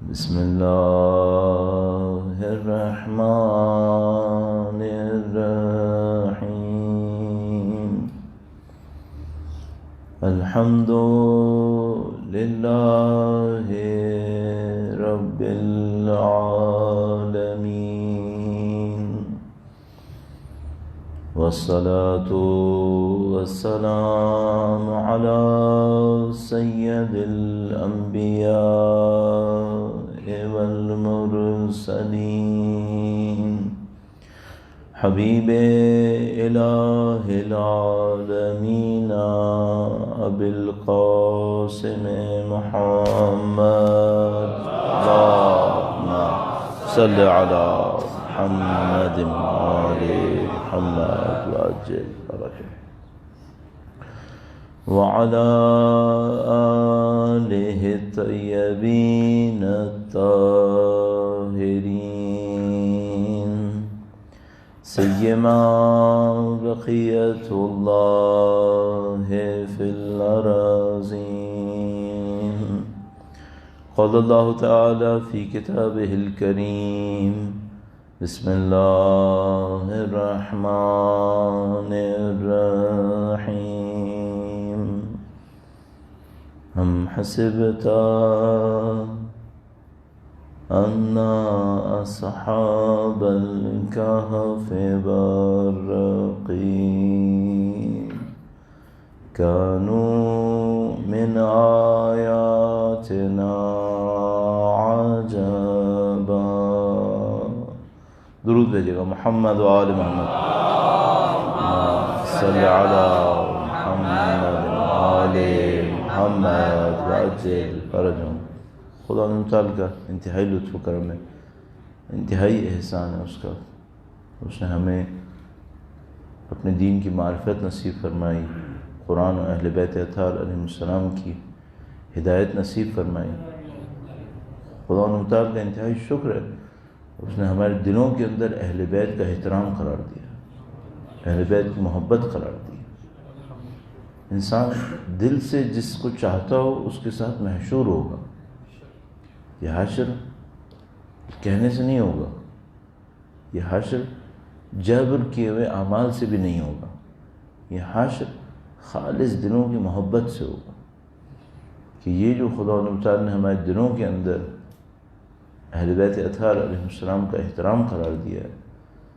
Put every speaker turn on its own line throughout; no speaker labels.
بسم اللہ الرحمن الرحیم الحمد للہ رب العالمین والصلاة والسلام على سید الانبیاء والمرسلین حبیب الہ العالمین ابی القاسم محمد اللہم صلی علی محمد وآل محمد وعجل فرجهم وعلى آله الطيبين الطاهرين سيما بقية الله في الأراضين قال الله تعالى في كتابه الكريم بسم الله الرحمن الرحيم أم حسبت أن أصحاب الكهف والرقيم كانوا من آياتنا عجبا درود بھیجیے گا محمد و آل محمد صلی علی محمد و آل محمد وعجل فرجهم خدا تعالیٰ کا انتہائی لطف و کرم ہے، انتہائی احسان ہے اس کا۔ اس نے ہمیں اپنے دین کی معرفت نصیب فرمائی، قرآن و اہل بیت اطہار علیہ السلام کی ہدایت نصیب فرمائی۔ خدا تعالیٰ کا انتہائی شکر ہے، اس نے ہمارے دلوں کے اندر اہل بیت کا احترام قرار دیا، اہل بیت کی محبت قرار دی۔ انسان دل سے جس کو چاہتا ہو اس کے ساتھ محشور ہوگا۔ یہ حشر کہنے سے نہیں ہوگا، یہ حشر جبر کیے ہوئے اعمال سے بھی نہیں ہوگا، یہ حشر خالص دلوں کی محبت سے ہوگا کہ یہ جو خدا تعالیٰ نے ہمارے دلوں کے اندر اہل بیت اطہار علیہ السلام کا احترام قرار دیا ہے،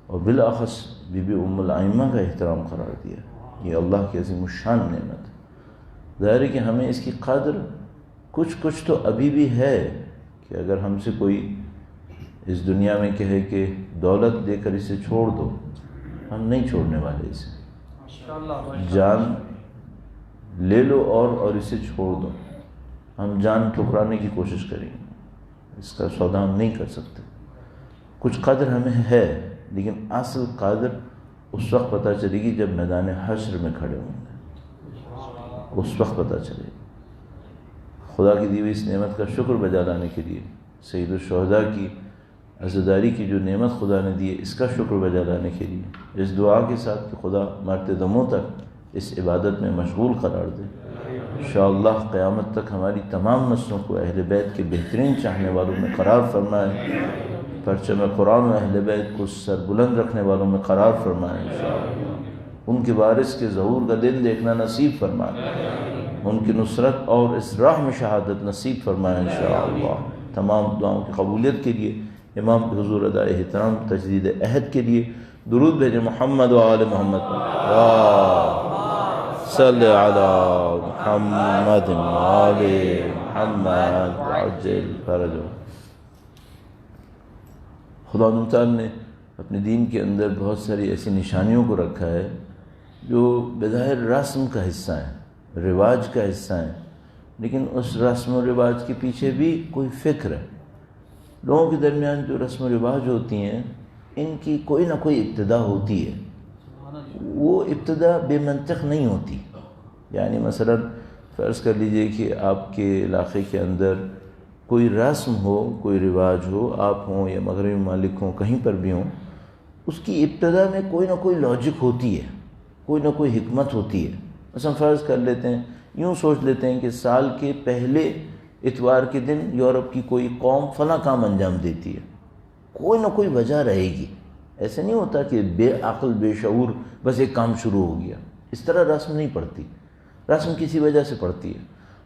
اور بالاخص بی بی ام الائمہ کا احترام قرار دیا ہے، یہ اللہ کی عظیم الشان نعمت ہے۔ ظاہر ہے کہ ہمیں اس کی قدر کچھ تو ابھی بھی ہے کہ اگر ہم سے کوئی اس دنیا میں کہے کہ دولت دے کر اسے چھوڑ دو، ہم نہیں چھوڑنے والے اسے۔ جان لے لو اور اسے چھوڑ دو، ہم جان ٹھکرانے کی کوشش کریں گے، اس کا سودا ہم نہیں کر سکتے۔ کچھ قدر ہمیں ہے، لیکن اصل قدر اس وقت پتہ چلے گی جب میدان حشر میں کھڑے ہوں گے، اس وقت پتہ چلے گی۔ خدا کی دی ہوئی اس نعمت کا شکر بجا لانے کے لیے، سید الشہداء کی عزاداری کی جو نعمت خدا نے دی ہے، اس کا شکر بجا لانے کے لیے اس دعا کے ساتھ کہ خدا مرتے دموں تک اس عبادت میں مشغول قرار دے۔ انشاءاللہ قیامت تک ہماری تمام نسلوں کو اہل بیت کے بہترین چاہنے والوں میں قرار فرمائے، پرچم قرآن و اہل بیت کو سربلند رکھنے والوں میں قرار فرمائے انشاءاللہ، ان کے وارث کے ظہور کا دن دیکھنا نصیب فرمائے، ان کی نصرت اور اس راہ میں شہادت نصیب فرمائے انشاءاللہ۔ تمام دعاؤں کی قبولیت کے لیے امام کے حضور ادائے احترام تجدید عہد کے لیے درود بھیجیں محمد و آل محمد صلی علی محمد و آل محمد وعجل فرجهم۔ خدا تعالیٰ نے اپنے دین کے اندر بہت ساری ایسی نشانیوں کو رکھا ہے جو بظاہر رسم کا حصہ ہیں، رواج کا حصہ ہیں، لیکن اس رسم و رواج کے پیچھے بھی کوئی فکر ہے۔ لوگوں کے درمیان جو رسم و رواج ہوتی ہیں، ان کی کوئی نہ کوئی ابتدا ہوتی ہے، وہ ابتدا بے منطق نہیں ہوتی۔ یعنی مثلا فرض کر لیجئے کہ آپ کے علاقے کے اندر کوئی رسم ہو، کوئی رواج ہو، آپ ہوں یا مغربی ممالک ہوں، کہیں پر بھی ہوں، اس کی ابتدا میں کوئی نہ کوئی لاجک ہوتی ہے، کوئی نہ کوئی حکمت ہوتی ہے۔ مثلا فرض کر لیتے ہیں، یوں سوچ لیتے ہیں کہ سال کے پہلے اتوار کے دن یورپ کی کوئی قوم فلاں کام انجام دیتی ہے، کوئی نہ کوئی وجہ رہے گی. ایسے نہیں ہوتا کہ بے عقل بے شعور بس ایک کام شروع ہو گیا. اس طرح رسم نہیں پڑتی، رسم کسی وجہ سے پڑتی ہے.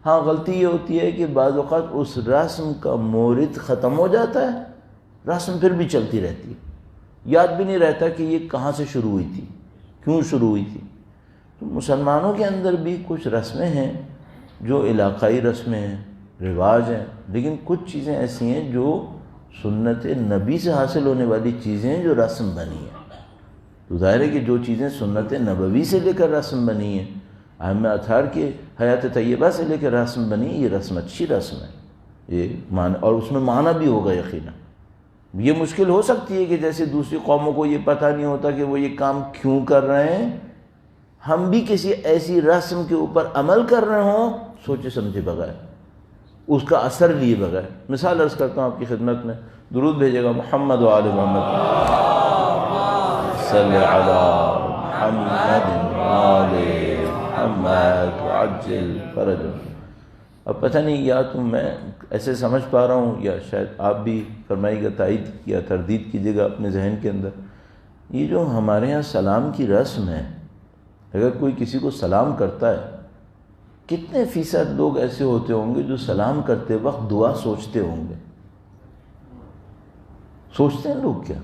ہاں غلطی یہ ہوتی ہے کہ بعض اوقات اس رسم کا مورد ختم ہو جاتا ہے، رسم پھر بھی چلتی رہتی ہے، یاد بھی نہیں رہتا کہ یہ کہاں سے شروع ہوئی تھی، کیوں شروع ہوئی تھی. تو مسلمانوں کے اندر بھی کچھ رسمیں ہیں جو علاقائی رسمیں ہیں، رواج ہیں، لیکن کچھ چیزیں ایسی ہیں جو سنت نبی سے حاصل ہونے والی چیزیں ہیں جو رسم بنی ہیں. تو ظاہر ہے کہ جو چیزیں سنت نبوی سے لے کر رسم بنی ہیں، ائمہ اطہار کے حیات طیبہ سے لے کر رسم بنی، یہ رسم اچھی رسم ہے، یہ معنی اور اس میں معنی بھی ہوگا یقینا. یہ مشکل ہو سکتی ہے کہ جیسے دوسری قوموں کو یہ پتہ نہیں ہوتا کہ وہ یہ کام کیوں کر رہے ہیں، ہم بھی کسی ایسی رسم کے اوپر عمل کر رہے ہوں سوچے سمجھے بغیر، اس کا اثر لیے بغیر. مثال عرض کرتا ہوں آپ کی خدمت میں، درود بھیجے گا محمد و آل محمد صلی علی محمد و آل محمد عجل فرجهم. اب پتہ نہیں یا تو میں ایسے سمجھ پا رہا ہوں یا شاید آپ بھی فرمائیے گا، تائید یا تردید کیجیے گا اپنے ذہن کے اندر. یہ جو ہمارے ہاں سلام کی رسم ہے، اگر کوئی کسی کو سلام کرتا ہے، کتنے فیصد لوگ ایسے ہوتے ہوں گے جو سلام کرتے وقت دعا سوچتے ہوں گے؟ سوچتے ہیں لوگ کیا؟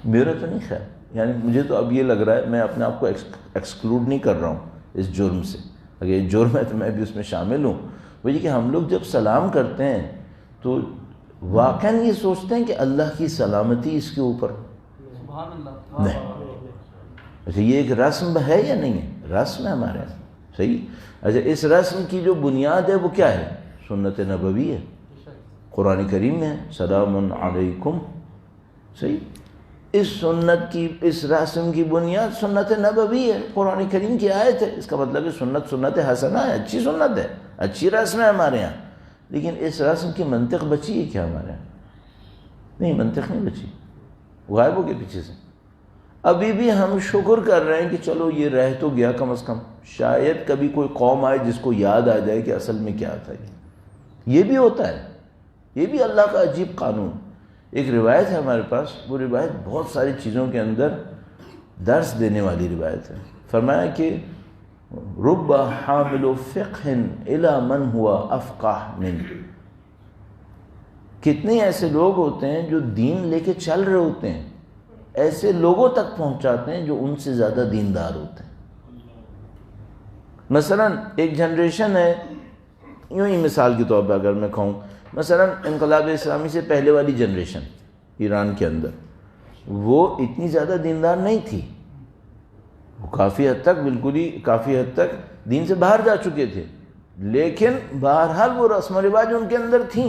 میرا تو نہیں خیال، یعنی مجھے تو اب یہ لگ رہا ہے، میں اپنے آپ کو ایکسکلوڈ نہیں کر رہا ہوں اس جرم سے، اگر یہ جرم ہے تو میں بھی اس میں شامل ہوں. وہ یہ کہ ہم لوگ جب سلام کرتے ہیں تو واقعاً یہ سوچتے ہیں کہ اللہ کی سلامتی اس کے اوپر. نہیں، اچھا یہ ایک رسم ہے یا نہیں ہے؟ رسم ہے ہمارے یہاں، صحیح. اچھا اس رسم کی جو بنیاد ہے وہ کیا ہے؟ سنت نبوی ہے. قرآن کریم میں ہے سلام علیکم، صحیح. اس سنت کی، اس رسم کی بنیاد سنت نبوی ہے، قرآن کریم کی آیت ہے. اس کا مطلب ہے سنت حسنہ ہے، اچھی سنت ہے، اچھی رسم ہے ہمارے یہاں. لیکن اس رسم کی منطق بچی ہے کیا ہمارے یہاں؟ نہیں، منطق نہیں بچی، غائب ہو گئے پیچھے سے. ابھی بھی ہم شکر کر رہے ہیں کہ چلو یہ رہ تو گیا کم از کم، شاید کبھی کوئی قوم آئے جس کو یاد آ جائے کہ اصل میں کیا تھا. یہ بھی ہوتا ہے، یہ بھی اللہ کا عجیب قانون. ایک روایت ہے ہمارے پاس، وہ روایت بہت ساری چیزوں کے اندر درس دینے والی روایت ہے. فرمایا کہ رب حامل فقہ الی من ہوا افقہ من. کتنے ایسے لوگ ہوتے ہیں جو دین لے کے چل رہے ہوتے ہیں، ایسے لوگوں تک پہنچاتے ہیں جو ان سے زیادہ دیندار ہوتے ہیں. مثلا ایک جنریشن ہے، یوں ہی مثال کے طور پر اگر میں کہوں، مثلا انقلاب اسلامی سے پہلے والی جنریشن ایران کے اندر، وہ اتنی زیادہ دیندار نہیں تھی، وہ کافی حد تک، بالکل ہی کافی حد تک دین سے باہر جا چکے تھے. لیکن بہرحال وہ رسم و رواج ان کے اندر تھیں،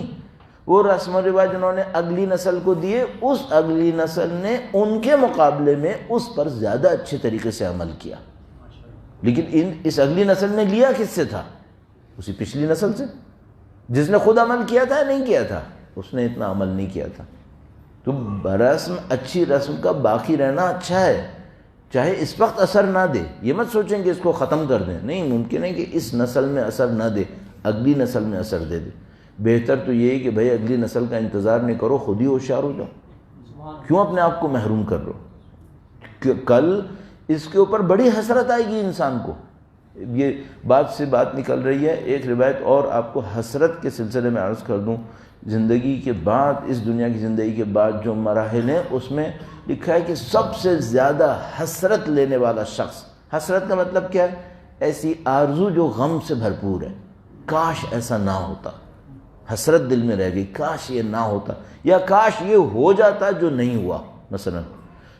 وہ رسم و رواج انہوں نے اگلی نسل کو دیے، اس اگلی نسل نے ان کے مقابلے میں اس پر زیادہ اچھے طریقے سے عمل کیا. لیکن اس اگلی نسل نے لیا کس سے تھا؟ اسی پچھلی نسل سے، جس نے خود عمل کیا تھا نہیں کیا تھا، اس نے اتنا عمل نہیں کیا تھا. تو رسم، اچھی رسم کا باقی رہنا اچھا ہے، چاہے اس وقت اثر نہ دے. یہ مت سوچیں کہ اس کو ختم کر دیں، نہیں، ممکن ہے کہ اس نسل میں اثر نہ دے، اگلی نسل میں اثر دے دے. بہتر تو یہ ہے کہ بھائی اگلی نسل کا انتظار نہیں کرو، خود ہی ہوشیار ہو جاؤ. کیوں اپنے آپ کو محروم کر رہے ہو؟ کل اس کے اوپر بڑی حسرت آئے گی انسان کو. یہ بات سے بات نکل رہی ہے، ایک روایت اور آپ کو حسرت کے سلسلے میں عرض کر دوں. زندگی کے بعد، اس دنیا کی زندگی کے بعد جو مراحل ہیں، اس میں لکھا ہے کہ سب سے زیادہ حسرت لینے والا شخص، حسرت کا مطلب کیا ہے؟ ایسی آرزو جو غم سے بھرپور ہے، کاش ایسا نہ ہوتا، حسرت دل میں رہ گئی، کاش یہ نہ ہوتا، یا کاش یہ ہو جاتا جو نہیں ہوا مثلا.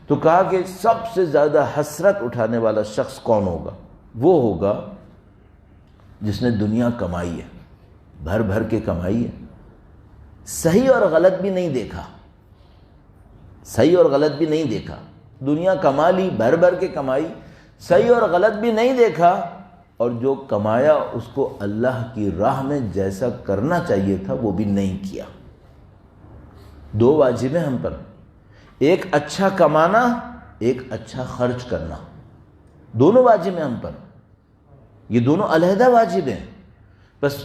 تو کہا کہ سب سے زیادہ حسرت اٹھانے والا شخص کون ہوگا؟ وہ ہوگا جس نے دنیا کمائی ہے، بھر بھر کے کمائی ہے، صحیح اور غلط بھی نہیں دیکھا، صحیح اور غلط بھی نہیں دیکھا. دنیا کما لی، بھر بھر کے کمائی، صحیح اور غلط بھی نہیں دیکھا، اور جو کمایا اس کو اللہ کی راہ میں جیسا کرنا چاہیے تھا وہ بھی نہیں کیا. دو واجب ہیں ہم پر، ایک اچھا کمانا، ایک اچھا خرچ کرنا، دونوں واجب ہیں ہم پر. یہ دونوں علیحدہ واجب ہیں. بس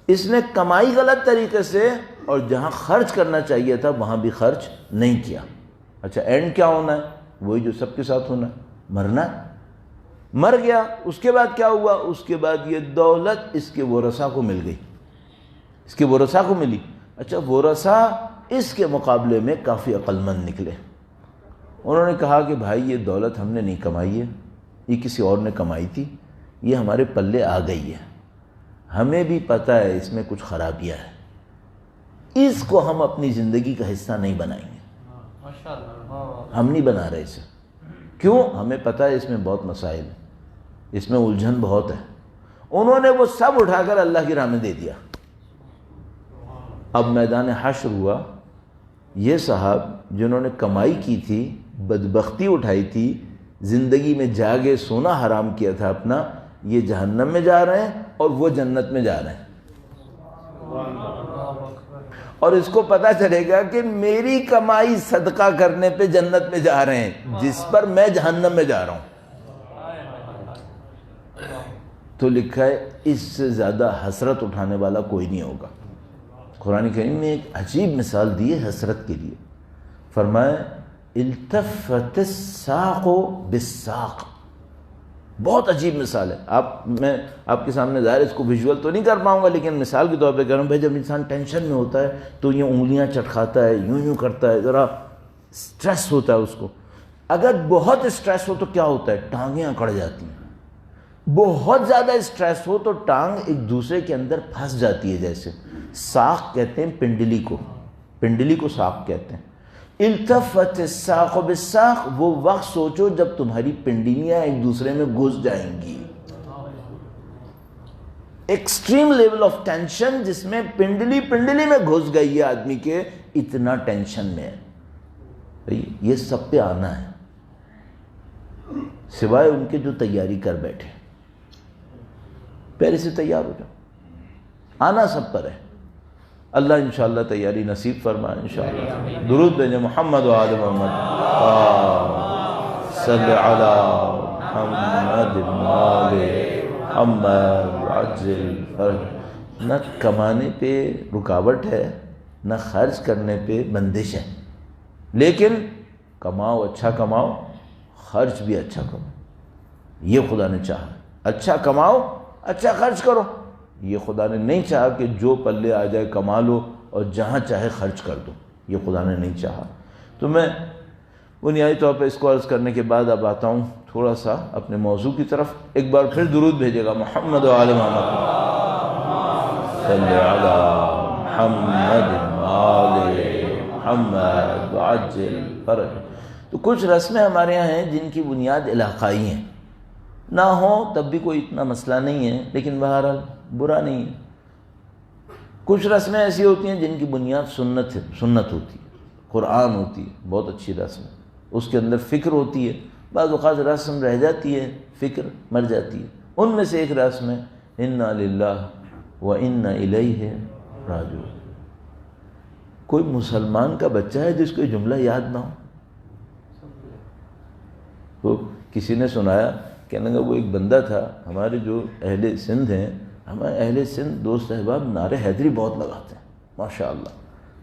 اس نے کمائی غلط طریقے سے، اور جہاں خرچ کرنا چاہیے تھا وہاں بھی خرچ نہیں کیا۔ اچھا اینڈ کیا ہونا ہے؟ وہی جو سب کے ساتھ ہونا ہے، مرنا ہے۔ مر گیا، اس کے بعد کیا ہوا؟ اس کے بعد یہ دولت اس کے ورثاء کو مل گئی، اس کے ورثاء کو ملی۔ اچھا ورثاء اس کے مقابلے میں کافی عقل مند نکلے، انہوں نے کہا کہ بھائی یہ دولت ہم نے نہیں کمائی ہے، یہ کسی اور نے کمائی تھی، یہ ہمارے پلے آ گئی ہے، ہمیں بھی پتہ ہے اس میں کچھ خرابیاں ہیں، اس کو ہم اپنی زندگی کا حصہ نہیں بنائیں گے، ہم نہیں بنا رہے اسے۔ کیوں؟ ہمیں پتہ ہے اس میں بہت مسائل ہیں، اس میں الجھن بہت ہے۔ انہوں نے وہ سب اٹھا کر اللہ کی راہ میں دے دیا۔ اب میدان حشر ہوا، یہ صاحب جنہوں نے کمائی کی تھی، بدبختی اٹھائی تھی، زندگی میں جاگے سونا حرام کیا تھا اپنا، یہ جہنم میں جا رہے ہیں اور وہ جنت میں جا رہے ہیں۔ اور اس کو پتہ چلے گا کہ میری کمائی صدقہ کرنے پہ جنت میں جا رہے ہیں، جس پر میں جہنم میں جا رہا ہوں۔ تو لکھا ہے اس سے زیادہ حسرت اٹھانے والا کوئی نہیں ہوگا۔ قرآن کریم میں ایک عجیب مثال دی ہے حسرت کے لیے، فرمایا التفت الساق بالساق، بہت عجیب مثال ہے۔ میں آپ کے سامنے ظاہر اس کو ویژول تو نہیں کر پاؤں گا، لیکن مثال کے طور پہ کہہ رہا ہوں بھائی، جب انسان ٹینشن میں ہوتا ہے تو یہ انگلیاں چٹکھاتا ہے، یوں کرتا ہے، ذرا سٹریس ہوتا ہے اس کو۔ اگر بہت سٹریس ہو تو کیا ہوتا ہے؟ ٹانگیں اکڑ جاتی ہیں۔ بہت زیادہ سٹریس ہو تو ٹانگ ایک دوسرے کے اندر پھنس جاتی ہے، جیسے ساق کہتے ہیں پنڈلی کو، پنڈلی کو ساق کہتے ہیں۔ التفت الساق بالساق، وہ وقت سوچو جب تمہاری پنڈلیاں ایک دوسرے میں گھس جائیں گی۔ ایکسٹریم لیول آف ٹینشن جس میں پنڈلی میں گھس گئی ہے آدمی کے، اتنا ٹینشن میں ہے۔ یہ سب پہ آنا ہے، سوائے ان کے جو تیاری کر بیٹھے۔ پہلے سے تیار ہو جاؤ، آنا سب پر ہے۔ اللہ انشاءاللہ تیاری نصیب فرمائے انشاءاللہ۔ درود بھیجیں محمد و آل محمد، صلی علی محمد آل محمد عجل فرج۔ نہ کمانے پہ رکاوٹ ہے، نہ خرچ کرنے پہ بندش ہے، لیکن کماؤ، اچھا کماؤ، خرچ بھی اچھا کرو، یہ خدا نے چاہا۔ اچھا کماؤ، اچھا خرچ کرو، یہ خدا نے نہیں چاہا کہ جو پلے آ جائے کما لو اور جہاں چاہے خرچ کر دو، یہ خدا نے نہیں چاہا۔ تو میں بنیادی طور پہ اس کو عرض کرنے کے بعد اب آتا ہوں تھوڑا سا اپنے موضوع کی طرف۔ ایک بار پھر درود بھیجے گا محمد و آل محمد، صلی علی محمد آل محمد وعجل فرج۔ تو کچھ رسمیں ہمارے یہاں ہیں جن کی بنیاد علاقائی ہیں، نہ ہوں تب بھی کوئی اتنا مسئلہ نہیں ہے، لیکن بہرحال برا نہیں ہے۔ کچھ رسمیں ایسی ہوتی ہیں جن کی بنیاد سنت ہوتی ہے، قرآن ہوتی ہے، بہت اچھی رسم ہے، اس کے اندر فکر ہوتی ہے۔ بعض اوقات رسم رہ جاتی ہے، فکر مر جاتی ہے۔ ان میں سے ایک رسم ہے انا للہ و انا الیہ راجعون۔ کوئی مسلمان کا بچہ ہے جس کو یہ جملہ یاد نہ ہو؟ تو کسی نے سنایا، کہنے لگا وہ ایک بندہ تھا، ہمارے جو اہل سندھ ہیں، ہمارے اہل سندھ دوست احباب نعرہ حیدری بہت لگاتے ہیں ماشاءاللہ۔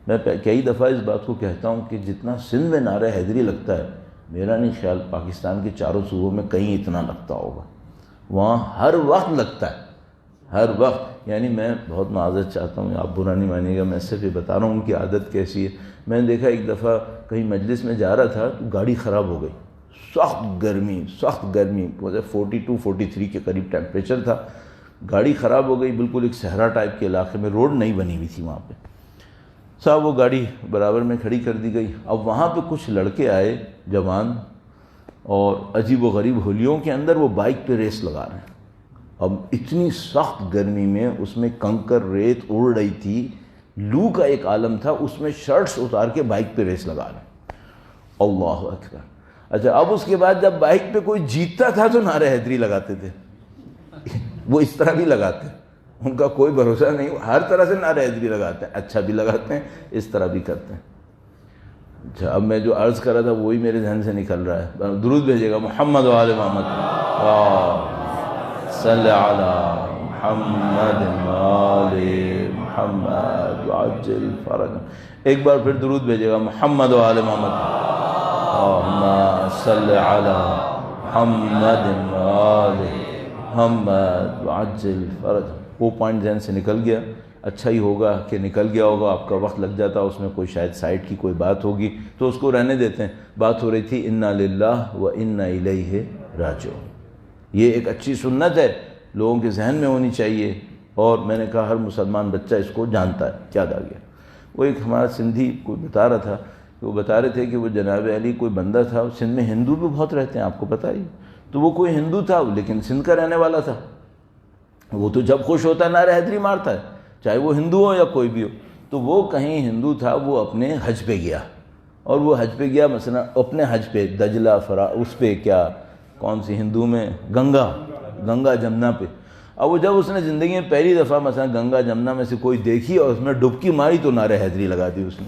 میں کئی دفعہ اس بات کو کہتا ہوں کہ جتنا سندھ میں نعرہ حیدری لگتا ہے، میرا نہیں خیال پاکستان کے چاروں صوبوں میں کہیں اتنا لگتا ہوگا۔ وہاں ہر وقت لگتا ہے، ہر وقت۔ یعنی میں بہت معذرت چاہتا ہوں، آپ برا نہیں مانیے گا، میں صرف یہ بتا رہا ہوں ان کی عادت کیسی ہے۔ میں نے دیکھا ایک دفعہ کہیں مجلس میں جا رہا تھا تو گاڑی خراب ہو گئی، سخت گرمی 42 43 کے قریب ٹیمپریچر تھا، گاڑی خراب ہو گئی، بالکل ایک صحرا ٹائپ کے علاقے میں، روڈ نہیں بنی ہوئی تھی وہاں پہ۔ صاحب وہ گاڑی برابر میں کھڑی کر دی گئی۔ اب وہاں پہ کچھ لڑکے آئے جوان، اور عجیب و غریب ہولیوں کے اندر وہ بائک پہ ریس لگا رہے ہیں۔ اب اتنی سخت گرمی میں اس میں کنکر ریت اڑ رہی تھی، لو کا ایک عالم تھا، اس میں شرٹس اتار کے بائک پہ ریس لگا رہے ہیں۔ اللہ اکبر۔ اچھا اب اس کے بعد جب بائک پہ کوئی جیتتا تھا تو نعرہ حیدری لگاتے تھے، وہ اس طرح بھی لگاتے ہیں، ان کا کوئی بھروسہ نہیں، ہر طرح سے نعرہ حیدری لگاتے ہیں، اچھا بھی لگاتے ہیں، اس طرح بھی کرتے ہیں۔ اچھا اب میں جو عرض کر رہا تھا وہی میرے ذہن سے نکل رہا ہے۔ درود بھیجے گا محمد و آل محمد، صلی علی محمد وآل محمد وعجل فرجهم. ایک بار پھر درود بھیجے گا محمد وآل محمد. اللہم صلی علی محمد وآل محمد وعجل فرجهم. وہ پوائنٹ ذہن سے نکل گیا. اچھا ہی ہوگا کہ نکل گیا ہوگا. آپ کا وقت لگ جاتا اس میں کوئی شاید سائٹ کی کوئی بات ہوگی تو اس کو رہنے دیتے ہیں. بات ہو رہی تھی انا للہ و انا الیہ راجعون. یہ ایک اچھی سنت ہے, لوگوں کے ذہن میں ہونی چاہیے, اور میں نے کہا ہر مسلمان بچہ اس کو جانتا ہے. کیا آ گیا وہ ایک ہمارا سندھی کوئی بتا رہا تھا کہ وہ بتا رہے تھے کہ وہ جناب علی کوئی بندہ تھا. سندھ میں ہندو بھی بہت رہتے ہیں, آپ کو پتہ ہی. تو وہ کوئی ہندو تھا لیکن سندھ کا رہنے والا تھا. وہ تو جب خوش ہوتا ہے نعرہ حیدری مارتا ہے, چاہے وہ ہندو ہو یا کوئی بھی ہو. تو وہ کہیں ہندو تھا, وہ اپنے حج پہ گیا, اور وہ حج پہ گیا مثلا اپنے حج پہ دجلہ اس پہ کیا کون سی ہندو میں گنگا جمنا پہ. اب وہ جب اس نے زندگی میں پہلی دفعہ مثلا گنگا جمنا میں سے کوئی دیکھی اور اس میں ڈبکی ماری تو نعرہ حیدری لگا دی اس نے.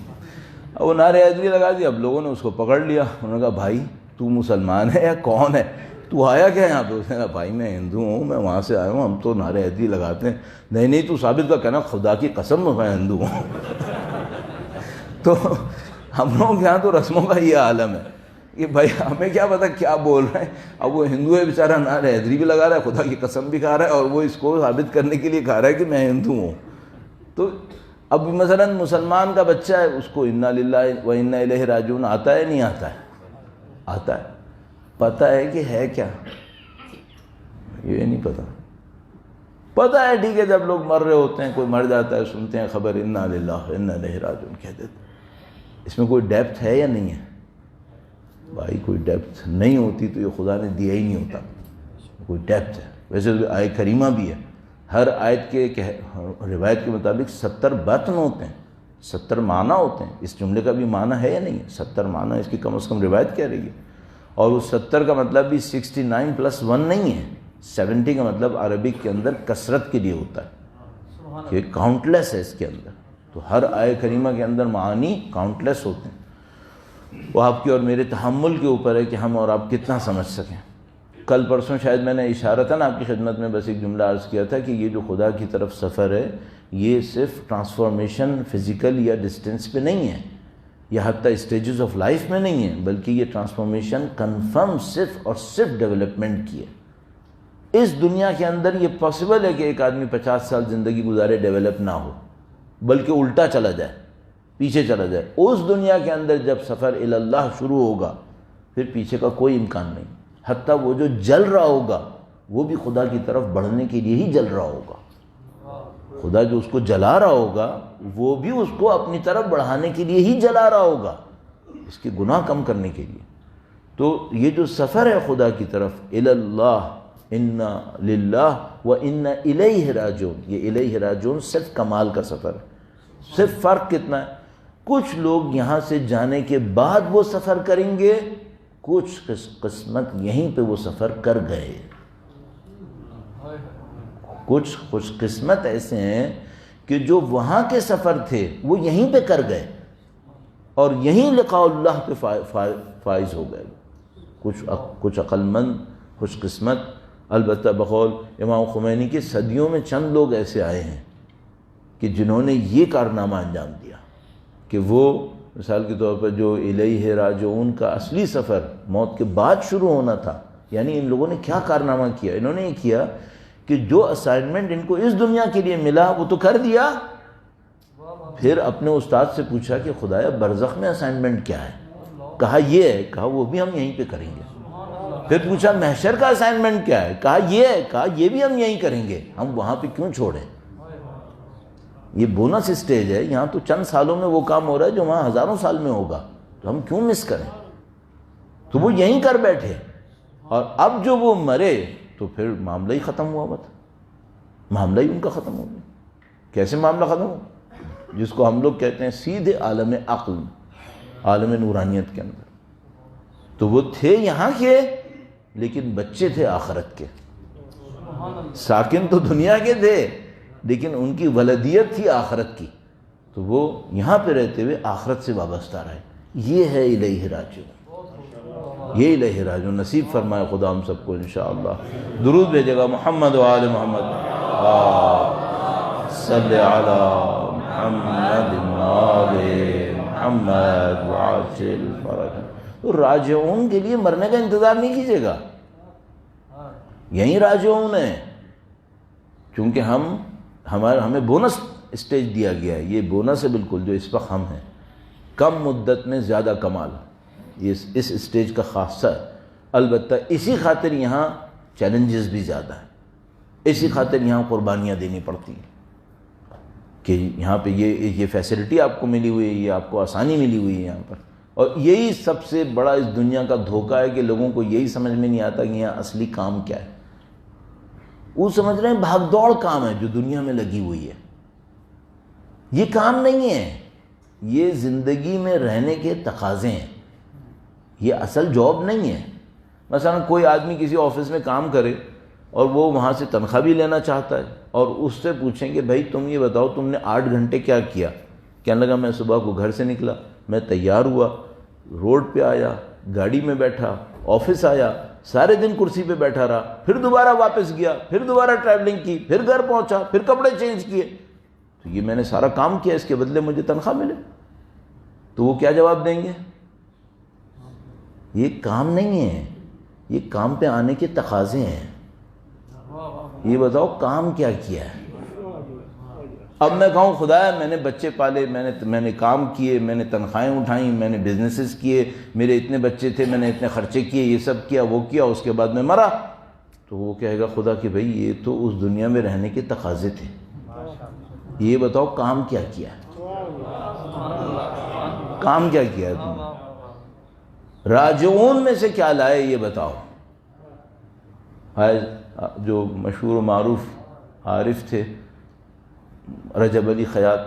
اب وہ نعرہ حیدری لگا دی. اب لوگوں نے اس کو پکڑ لیا. انہوں نے کہا بھائی تو مسلمان ہے یا کون ہے, تو آیا کیا یہاں پہ؟ اس نے کہا بھائی میں ہندو ہوں, میں وہاں سے آیا ہوں, ہم تو نعرہ حیدری لگاتے ہیں. نہیں تو ثابت کا کہنا خدا کی قسم میں ہندو ہوں. تو ہم لوگوں کے یہاں تو رسموں کا یہ عالم ہے کہ بھائی ہمیں کیا پتا کیا بول رہے ہیں. اب وہ ہندو ہے بیچارہ, نعرہ حیدری بھی لگا رہا ہے, خدا کی قسم بھی کھا رہا ہے, اور وہ اس کو ثابت کرنے کے لیے کھا رہا ہے کہ میں ہندو ہوں. تو اب مثلا مسلمان کا بچہ ہے, اس کو انا للہ و انا الیہ راجعون آتا ہے نہیں آتا ہے؟ آتا ہے. پتہ ہے کہ ہے کیا؟ یہ نہیں پتہ. پتہ ہے ٹھیک ہے, جب لوگ مر رہے ہوتے ہیں, کوئی مر جاتا ہے, سنتے ہیں خبر انا للہ و انا الیہ راجعون کہہ دیتے. اس میں کوئی ڈیپتھ ہے یا نہیں ہے؟ بھائی کوئی ڈیپتھ نہیں ہوتی تو یہ خدا نے دیا ہی نہیں ہوتا. کوئی ڈیپتھ ہے. ویسے آیت کریمہ بھی ہے, ہر آیت کے روایت کے مطابق 70 باطن ہوتے ہیں, 70 معنی ہوتے ہیں. اس جملے کا بھی معنی ہے یا نہیں ہے؟ 70 معنی اس کی کم از کم روایت کہہ رہی ہے. اور اس 70 کا مطلب بھی 69 + 1 نہیں ہے. 70 کا مطلب عربک کے اندر کثرت کے لیے ہوتا ہے کہ کاؤنٹلیس ہے اس کے اندر. تو ہر آیت کریمہ کے اندر معانی کاؤنٹلیس ہوتے ہیں. وہ آپ کے اور میرے تحمل کے اوپر ہے کہ ہم اور آپ کتنا سمجھ سکیں. کل پرسوں شاید میں نے اشارتاً آپ کی خدمت میں بس ایک جملہ عرض کیا تھا کہ یہ جو خدا کی طرف سفر ہے یہ صرف ٹرانسفارمیشن فزیکل یا ڈسٹینس پہ نہیں ہے, یا حتیٰ اسٹیجز آف لائف میں نہیں ہے, بلکہ یہ ٹرانسفارمیشن کنفرم صرف اور صرف ڈیولپمنٹ کی ہے. اس دنیا کے اندر یہ پاسبل ہے کہ ایک آدمی 50 سال زندگی گزارے ڈیولپ نہ ہو, بلکہ الٹا چلا جائے, پیچھے چلا جائے. اس دنیا کے اندر جب سفر اللہ شروع ہوگا پھر پیچھے کا کوئی امکان نہیں. حتیٰ وہ جو جل رہا ہوگا وہ بھی خدا کی طرف بڑھنے کے لیے ہی جل رہا ہوگا. خدا جو اس کو جلا رہا ہوگا وہ بھی اس کو اپنی طرف بڑھانے کے لیے ہی جلا رہا ہوگا, اس کے گناہ کم کرنے کے لیے. تو یہ جو سفر ہے خدا کی طرف اللہ انا للہ و انا الیہ راجعون, یہ الیہ راجعون صرف کمال کا سفر ہے. صرف فرق کتنا ہے, کچھ لوگ یہاں سے جانے کے بعد وہ سفر کریں گے, کچھ قسمت یہیں پہ وہ سفر کر گئے. کچھ خوش قسمت ایسے ہیں کہ جو وہاں کے سفر تھے وہ یہیں پہ کر گئے اور یہیں لقاء اللہ پہ فائز ہو گئے. کچھ عقل مند خوش قسمت, البتہ بقول امام خمینی کے صدیوں میں چند لوگ ایسے آئے ہیں کہ جنہوں نے یہ کارنامہ انجام دیا کہ وہ مثال کے طور پر جو الیہ راجعون کا اصلی سفر موت کے بعد شروع ہونا تھا, یعنی ان لوگوں نے کیا کارنامہ کیا. انہوں نے یہ کیا کہ جو اسائنمنٹ ان کو اس دنیا کے لیے ملا وہ تو کر دیا, پھر اپنے استاد سے پوچھا کہ خدایا برزخ میں اسائنمنٹ کیا ہے, کہا یہ ہے, کہا وہ بھی ہم یہیں پہ کریں گے. پھر پوچھا محشر کا اسائنمنٹ کیا ہے, کہا یہ ہے, کہا یہ بھی ہم یہیں کریں گے, ہم وہاں پہ کیوں چھوڑیں. یہ بونس اسٹیج ہے, یہاں تو چند سالوں میں وہ کام ہو رہا ہے جو وہاں ہزاروں سال میں ہوگا, تو ہم کیوں مس کریں. تو وہ یہیں کر بیٹھے, اور اب جو وہ مرے تو پھر معاملہ ہی ختم ہوا. بتا معاملہ ہی ان کا ختم ہو گیا. کیسے معاملہ ختم ہو؟ جس کو ہم لوگ کہتے ہیں سیدھے عالم عقل, عالم نورانیت کے اندر. تو وہ تھے یہاں کے لیکن بچے تھے آخرت کے. ساکن تو دنیا کے تھے لیکن ان کی ولدیت تھی آخرت کی, تو وہ یہاں پہ رہتے ہوئے آخرت سے وابستہ رہے. یہ ہے الیہ راجعون, یہ الیہ راجعون. نصیب فرمائے خدا ہم سب کو انشاءاللہ. درود بھیجے گا محمد و آل محمد. صلی علی محمد وآل محمد وعجل فرجهم۔ تو راجعون کے لیے مرنے کا انتظار نہیں کیجیے گا، یہیں راجعون ہے، چونکہ ہمیں بونس اسٹیج دیا گیا ہے، یہ بونس ہے بالکل جو اس وقت ہم ہیں، کم مدت میں زیادہ کمال، یہ اس اسٹیج کا خاصہ ہے۔ البتہ اسی خاطر یہاں چیلنجز بھی زیادہ ہیں، اسی خاطر یہاں قربانیاں دینی پڑتی ہیں کہ یہاں پہ یہ فیسلٹی آپ کو ملی ہوئی ہے، یہ آپ کو آسانی ملی ہوئی ہے یہاں پر، اور یہی سب سے بڑا اس دنیا کا دھوکہ ہے کہ لوگوں کو یہی سمجھ میں نہیں آتا کہ یہاں اصلی کام کیا ہے۔ وہ سمجھ رہے ہیں بھاگ دوڑ کام ہے جو دنیا میں لگی ہوئی ہے، یہ کام نہیں ہے، یہ زندگی میں رہنے کے تقاضے ہیں، یہ اصل جاب نہیں ہے۔ مثلا کوئی آدمی کسی آفس میں کام کرے اور وہ وہاں سے تنخواہ بھی لینا چاہتا ہے، اور اس سے پوچھیں کہ بھائی تم یہ بتاؤ تم نے 8 گھنٹے کیا کیا؟ کہنے لگا میں صبح کو گھر سے نکلا، میں تیار ہوا، روڈ پہ آیا، گاڑی میں بیٹھا، آفس آیا، سارے دن کرسی پہ بیٹھا رہا، پھر دوبارہ واپس گیا، پھر دوبارہ ٹریولنگ کی، پھر گھر پہنچا، پھر کپڑے چینج کیے، تو یہ میں نے سارا کام کیا، اس کے بدلے مجھے تنخواہ ملے؟ تو وہ کیا جواب دیں گے؟ یہ کام نہیں ہے، یہ کام پہ آنے کے تقاضے ہیں۔ یہ بتاؤ کام کیا کیا ہے؟ اب میں کہوں خدایا میں نے بچے پالے، میں نے کام کیے، میں نے تنخواہیں اٹھائیں، میں نے بزنسز کیے، میرے اتنے بچے تھے، میں نے اتنے خرچے کیے، یہ سب کیا وہ کیا، اس کے بعد میں مرا، تو وہ کہے گا خدا کہ بھئی یہ تو اس دنیا میں رہنے کے تقاضے تھے، یہ بتاؤ کام کیا کیا ہے؟ کام کیا کیا ہے تم نے؟ راجعون میں سے کیا لائے یہ بتاؤ۔ جو مشہور و معروف عارف تھے رجب علی خیاط،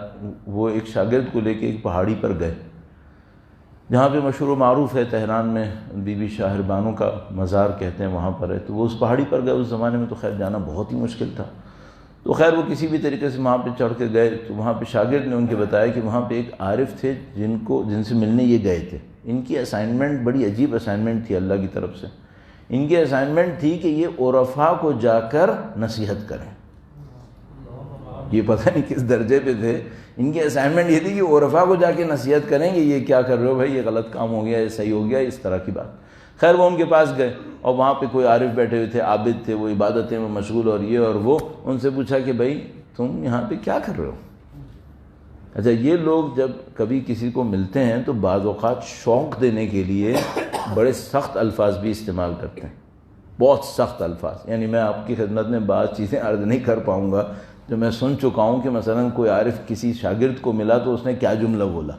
وہ ایک شاگرد کو لے کے ایک پہاڑی پر گئے جہاں پہ مشہور و معروف ہے تہران میں بی بی شاہر بانو کا مزار کہتے ہیں، وہاں پر ہے، تو وہ اس پہاڑی پر گئے۔ اس زمانے میں تو خیر جانا بہت ہی مشکل تھا، تو خیر وہ کسی بھی طریقے سے وہاں پہ چڑھ کے گئے، تو وہاں پہ شاگرد نے ان کے بتایا کہ وہاں پہ ایک عارف تھے جن سے ملنے یہ گئے تھے۔ ان کی اسائنمنٹ بڑی عجیب اسائنمنٹ تھی اللہ کی طرف سے، ان کی اسائنمنٹ تھی کہ یہ عرفاء کو جا کر نصیحت کریں۔ یہ پتہ نہیں کس درجے پہ تھے، ان کی اسائنمنٹ یہ تھی کہ عرفاء کو جا کے نصیحت کریں کہ یہ کیا کر رہے ہو بھائی، یہ غلط کام ہو گیا، یہ صحیح ہو گیا، اس طرح کی بات۔ خیر وہ ان کے پاس گئے اور وہاں پہ کوئی عارف بیٹھے ہوئے تھے، عابد تھے، وہ عبادتیں میں مشغول، اور یہ اور وہ، ان سے پوچھا کہ بھائی تم یہاں پہ کیا کر رہے ہو؟ اچھا یہ لوگ جب کبھی کسی کو ملتے ہیں تو بعض اوقات شوق دینے کے لیے بڑے سخت الفاظ بھی استعمال کرتے ہیں، بہت سخت الفاظ، یعنی میں آپ کی خدمت میں بعض چیزیں عرض نہیں کر پاؤں گا جو میں سن چکا ہوں کہ مثلا کوئی عارف کسی شاگرد کو ملا تو اس نے کیا جملہ بولا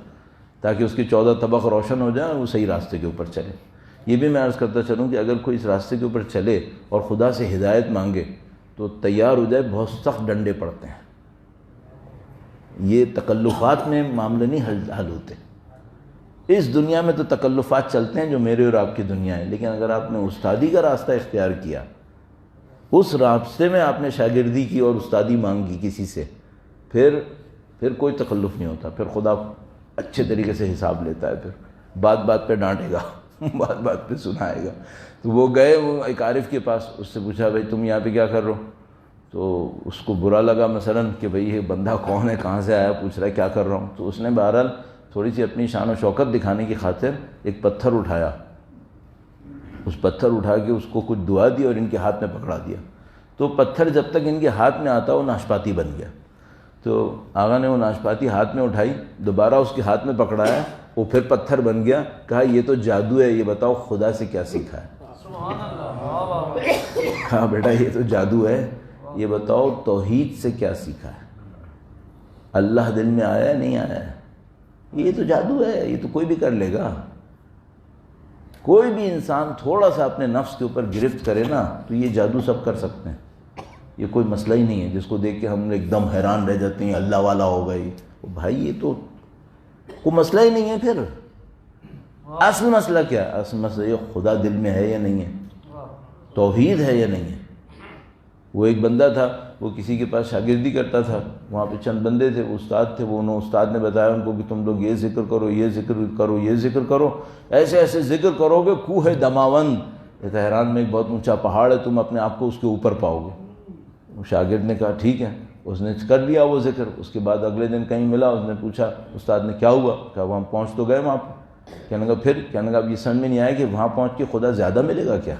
تاکہ اس کی 14 طبق روشن ہو جائیں اور وہ صحیح راستے کے اوپر چلے۔ یہ بھی میں عرض کرتا چلوں کہ اگر کوئی اس راستے کے اوپر چلے اور خدا سے ہدایت مانگے تو تیار ہو جائے، بہت سخت ڈنڈے پڑتے ہیں، یہ تکلفات میں معاملے نہیں حل ہوتے۔ اس دنیا میں تو تکلفات چلتے ہیں جو میرے اور آپ کی دنیا ہے، لیکن اگر آپ نے استادی کا راستہ اختیار کیا، اس راستے میں آپ نے شاگردی کی اور استادی مانگی کسی سے، پھر کوئی تکلف نہیں ہوتا، پھر خدا اچھے طریقے سے حساب لیتا ہے، پھر بات بات پہ ڈانٹے گا، بات بات پہ سنائے گا۔ تو وہ گئے وہ ایک عارف کے پاس، اس سے پوچھا بھائی تم یہاں پہ کیا کر رہے ہو؟ تو اس کو برا لگا مثلا کہ بھئی یہ بندہ کون ہے، کہاں سے آیا، پوچھ رہا ہے کیا کر رہا ہوں۔ تو اس نے بہرحال تھوڑی سی اپنی شان و شوکت دکھانے کی خاطر ایک پتھر اٹھایا، اس پتھر اٹھا کے اس کو کچھ دعا دی اور ان کے ہاتھ میں پکڑا دیا، تو پتھر جب تک ان کے ہاتھ میں آتا وہ ناشپاتی بن گیا۔ تو آقا نے وہ ناشپاتی ہاتھ میں اٹھائی، دوبارہ اس کے ہاتھ میں پکڑایا، وہ پھر پتھر بن گیا، کہا یہ تو جادو ہے، یہ بتاؤ خدا سے کیا سیکھا ہے؟ کہا بیٹا یہ تو جادو ہے، یہ بتاؤ توحید سے کیا سیکھا ہے؟ اللہ دل میں آیا ہے نہیں آیا ہے؟ یہ تو جادو ہے، یہ تو کوئی بھی کر لے گا۔ کوئی بھی انسان تھوڑا سا اپنے نفس کے اوپر گرفت کرے نا تو یہ جادو سب کر سکتے ہیں، یہ کوئی مسئلہ ہی نہیں ہے جس کو دیکھ کے ہم ایک دم حیران رہ جاتے ہیں اللہ والا ہو گئی۔ بھائی یہ تو کوئی مسئلہ ہی نہیں ہے۔ پھر اصل مسئلہ کیا ہے؟ اصل مسئلہ یہ خدا دل میں ہے یا نہیں ہے، توحید ہے یا نہیں ہے۔ وہ ایک بندہ تھا، وہ کسی کے پاس شاگردی کرتا تھا، وہاں پہ چند بندے تھے، وہ استاد تھے، وہ استاد نے بتایا ان کو کہ تم لوگ یہ ذکر کرو، یہ ذکر کرو، یہ ذکر کرو، ایسے ایسے ذکر کرو گے کوہ دماوند، یہ تہران میں ایک بہت اونچا پہاڑ ہے، تم اپنے آپ کو اس کے اوپر پاؤ گے۔ شاگرد نے کہا ٹھیک ہے، اس نے کر لیا وہ ذکر. اس کے بعد اگلے دن کہیں ملا، اس نے پوچھا استاد نے کیا ہوا؟ کہا وہ ہم پہنچ تو گئے وہاں پہ. کہنے لگا پھر؟ کہنے لگا اب یہ سمجھ میں نہیں آیا کہ وہاں پہنچ کے خدا زیادہ ملے گا کیا؟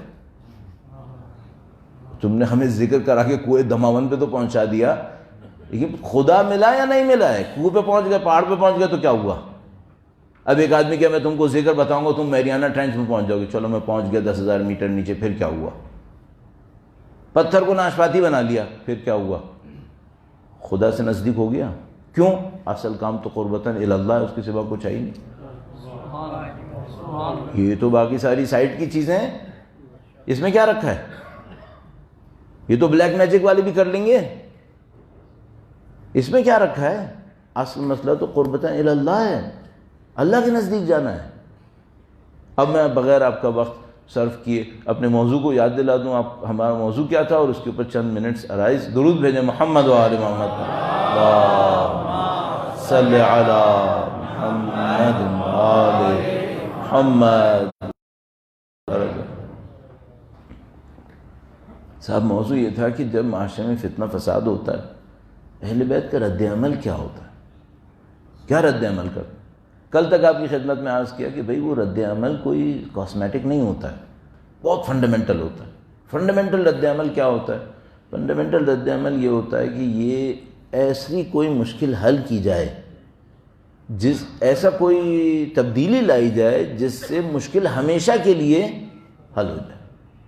تم نے ہمیں ذکر کرا کے کنویں دماون پہ تو پہنچا دیا، لیکن خدا ملا یا نہیں ملا ہے؟ کنویں پہ پہنچ گئے، پہاڑ پہ پہنچ گئے تو کیا ہوا؟ اب ایک آدمی کیا میں تم کو ذکر بتاؤں گا، تم میریانا ٹرینچ میں پہنچ جاؤ گے. چلو میں پہنچ گیا 10,000 میٹر نیچے، پھر کیا ہوا؟ پتھر کو ناشپاتی بنا لیا، پھر کیا ہوا؟ خدا سے نزدیک ہو گیا. کیوں؟ اصل کام تو قربتاً اللہ ہے، اس کے سوا کچھ ہے ہی نہیں. یہ تو باقی ساری سائٹ کی چیزیں ہیں، اس میں کیا رکھا ہے؟ یہ تو بلیک میجک والے بھی کر لیں گے، اس میں کیا رکھا ہے؟ اصل مسئلہ تو قربتاً اللہ ہے، اللہ کے نزدیک جانا ہے. اب میں بغیر آپ کا وقت صرف کیے اپنے موضوع کو یاد دلا دوں. آپ ہمارا موضوع کیا تھا اور اس کے اوپر چند منٹس عرائض. درود بھیجیں محمد و آل محمد. اللہم صلی علی محمد و آل محمد. صاحب موضوع یہ تھا کہ جب معاشرے میں فتنہ فساد ہوتا ہے، اہل بیت کا رد عمل کیا ہوتا ہے؟ کیا رد عمل کرتا ہے؟ کل تک آپ کی خدمت میں عرض کیا کہ بھئی وہ رد عمل کوئی کاسمیٹک نہیں ہوتا ہے، بہت فنڈامنٹل ہوتا ہے. فنڈامنٹل رد عمل کیا ہوتا ہے؟ فنڈامنٹل رد عمل یہ ہوتا ہے کہ یہ ایسی کوئی مشکل حل کی جائے، ایسا کوئی تبدیلی لائی جائے جس سے مشکل ہمیشہ کے لیے حل ہو جائے،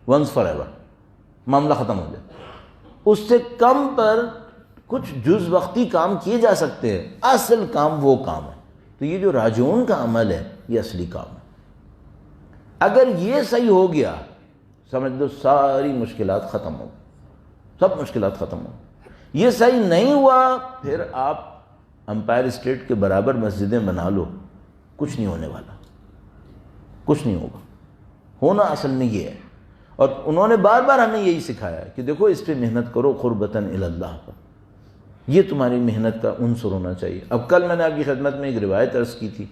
ونس فار ایور، معاملہ ختم ہو جائے. اس سے کم پر کچھ جز وقتی کام کیے جا سکتے ہیں، اصل کام وہ کام ہے. تو یہ جو راجعون کا عمل ہے یہ اصلی کام ہے. اگر یہ صحیح ہو گیا سمجھ لو ساری مشکلات ختم ہو گئی، سب مشکلات ختم ہو گئی. یہ صحیح نہیں ہوا پھر آپ امپائر اسٹیٹ کے برابر مسجدیں بنا لو، کچھ نہیں ہونے والا، کچھ نہیں ہوگا. ہونا اصل میں یہ ہے. اور انہوں نے بار بار ہمیں یہی سکھایا ہے کہ دیکھو اس پہ محنت کرو قربتاً اللہ پر، یہ تمہاری محنت کا عنصر ہونا چاہیے. اب کل میں نے آپ کی خدمت میں ایک روایت عرض کی تھی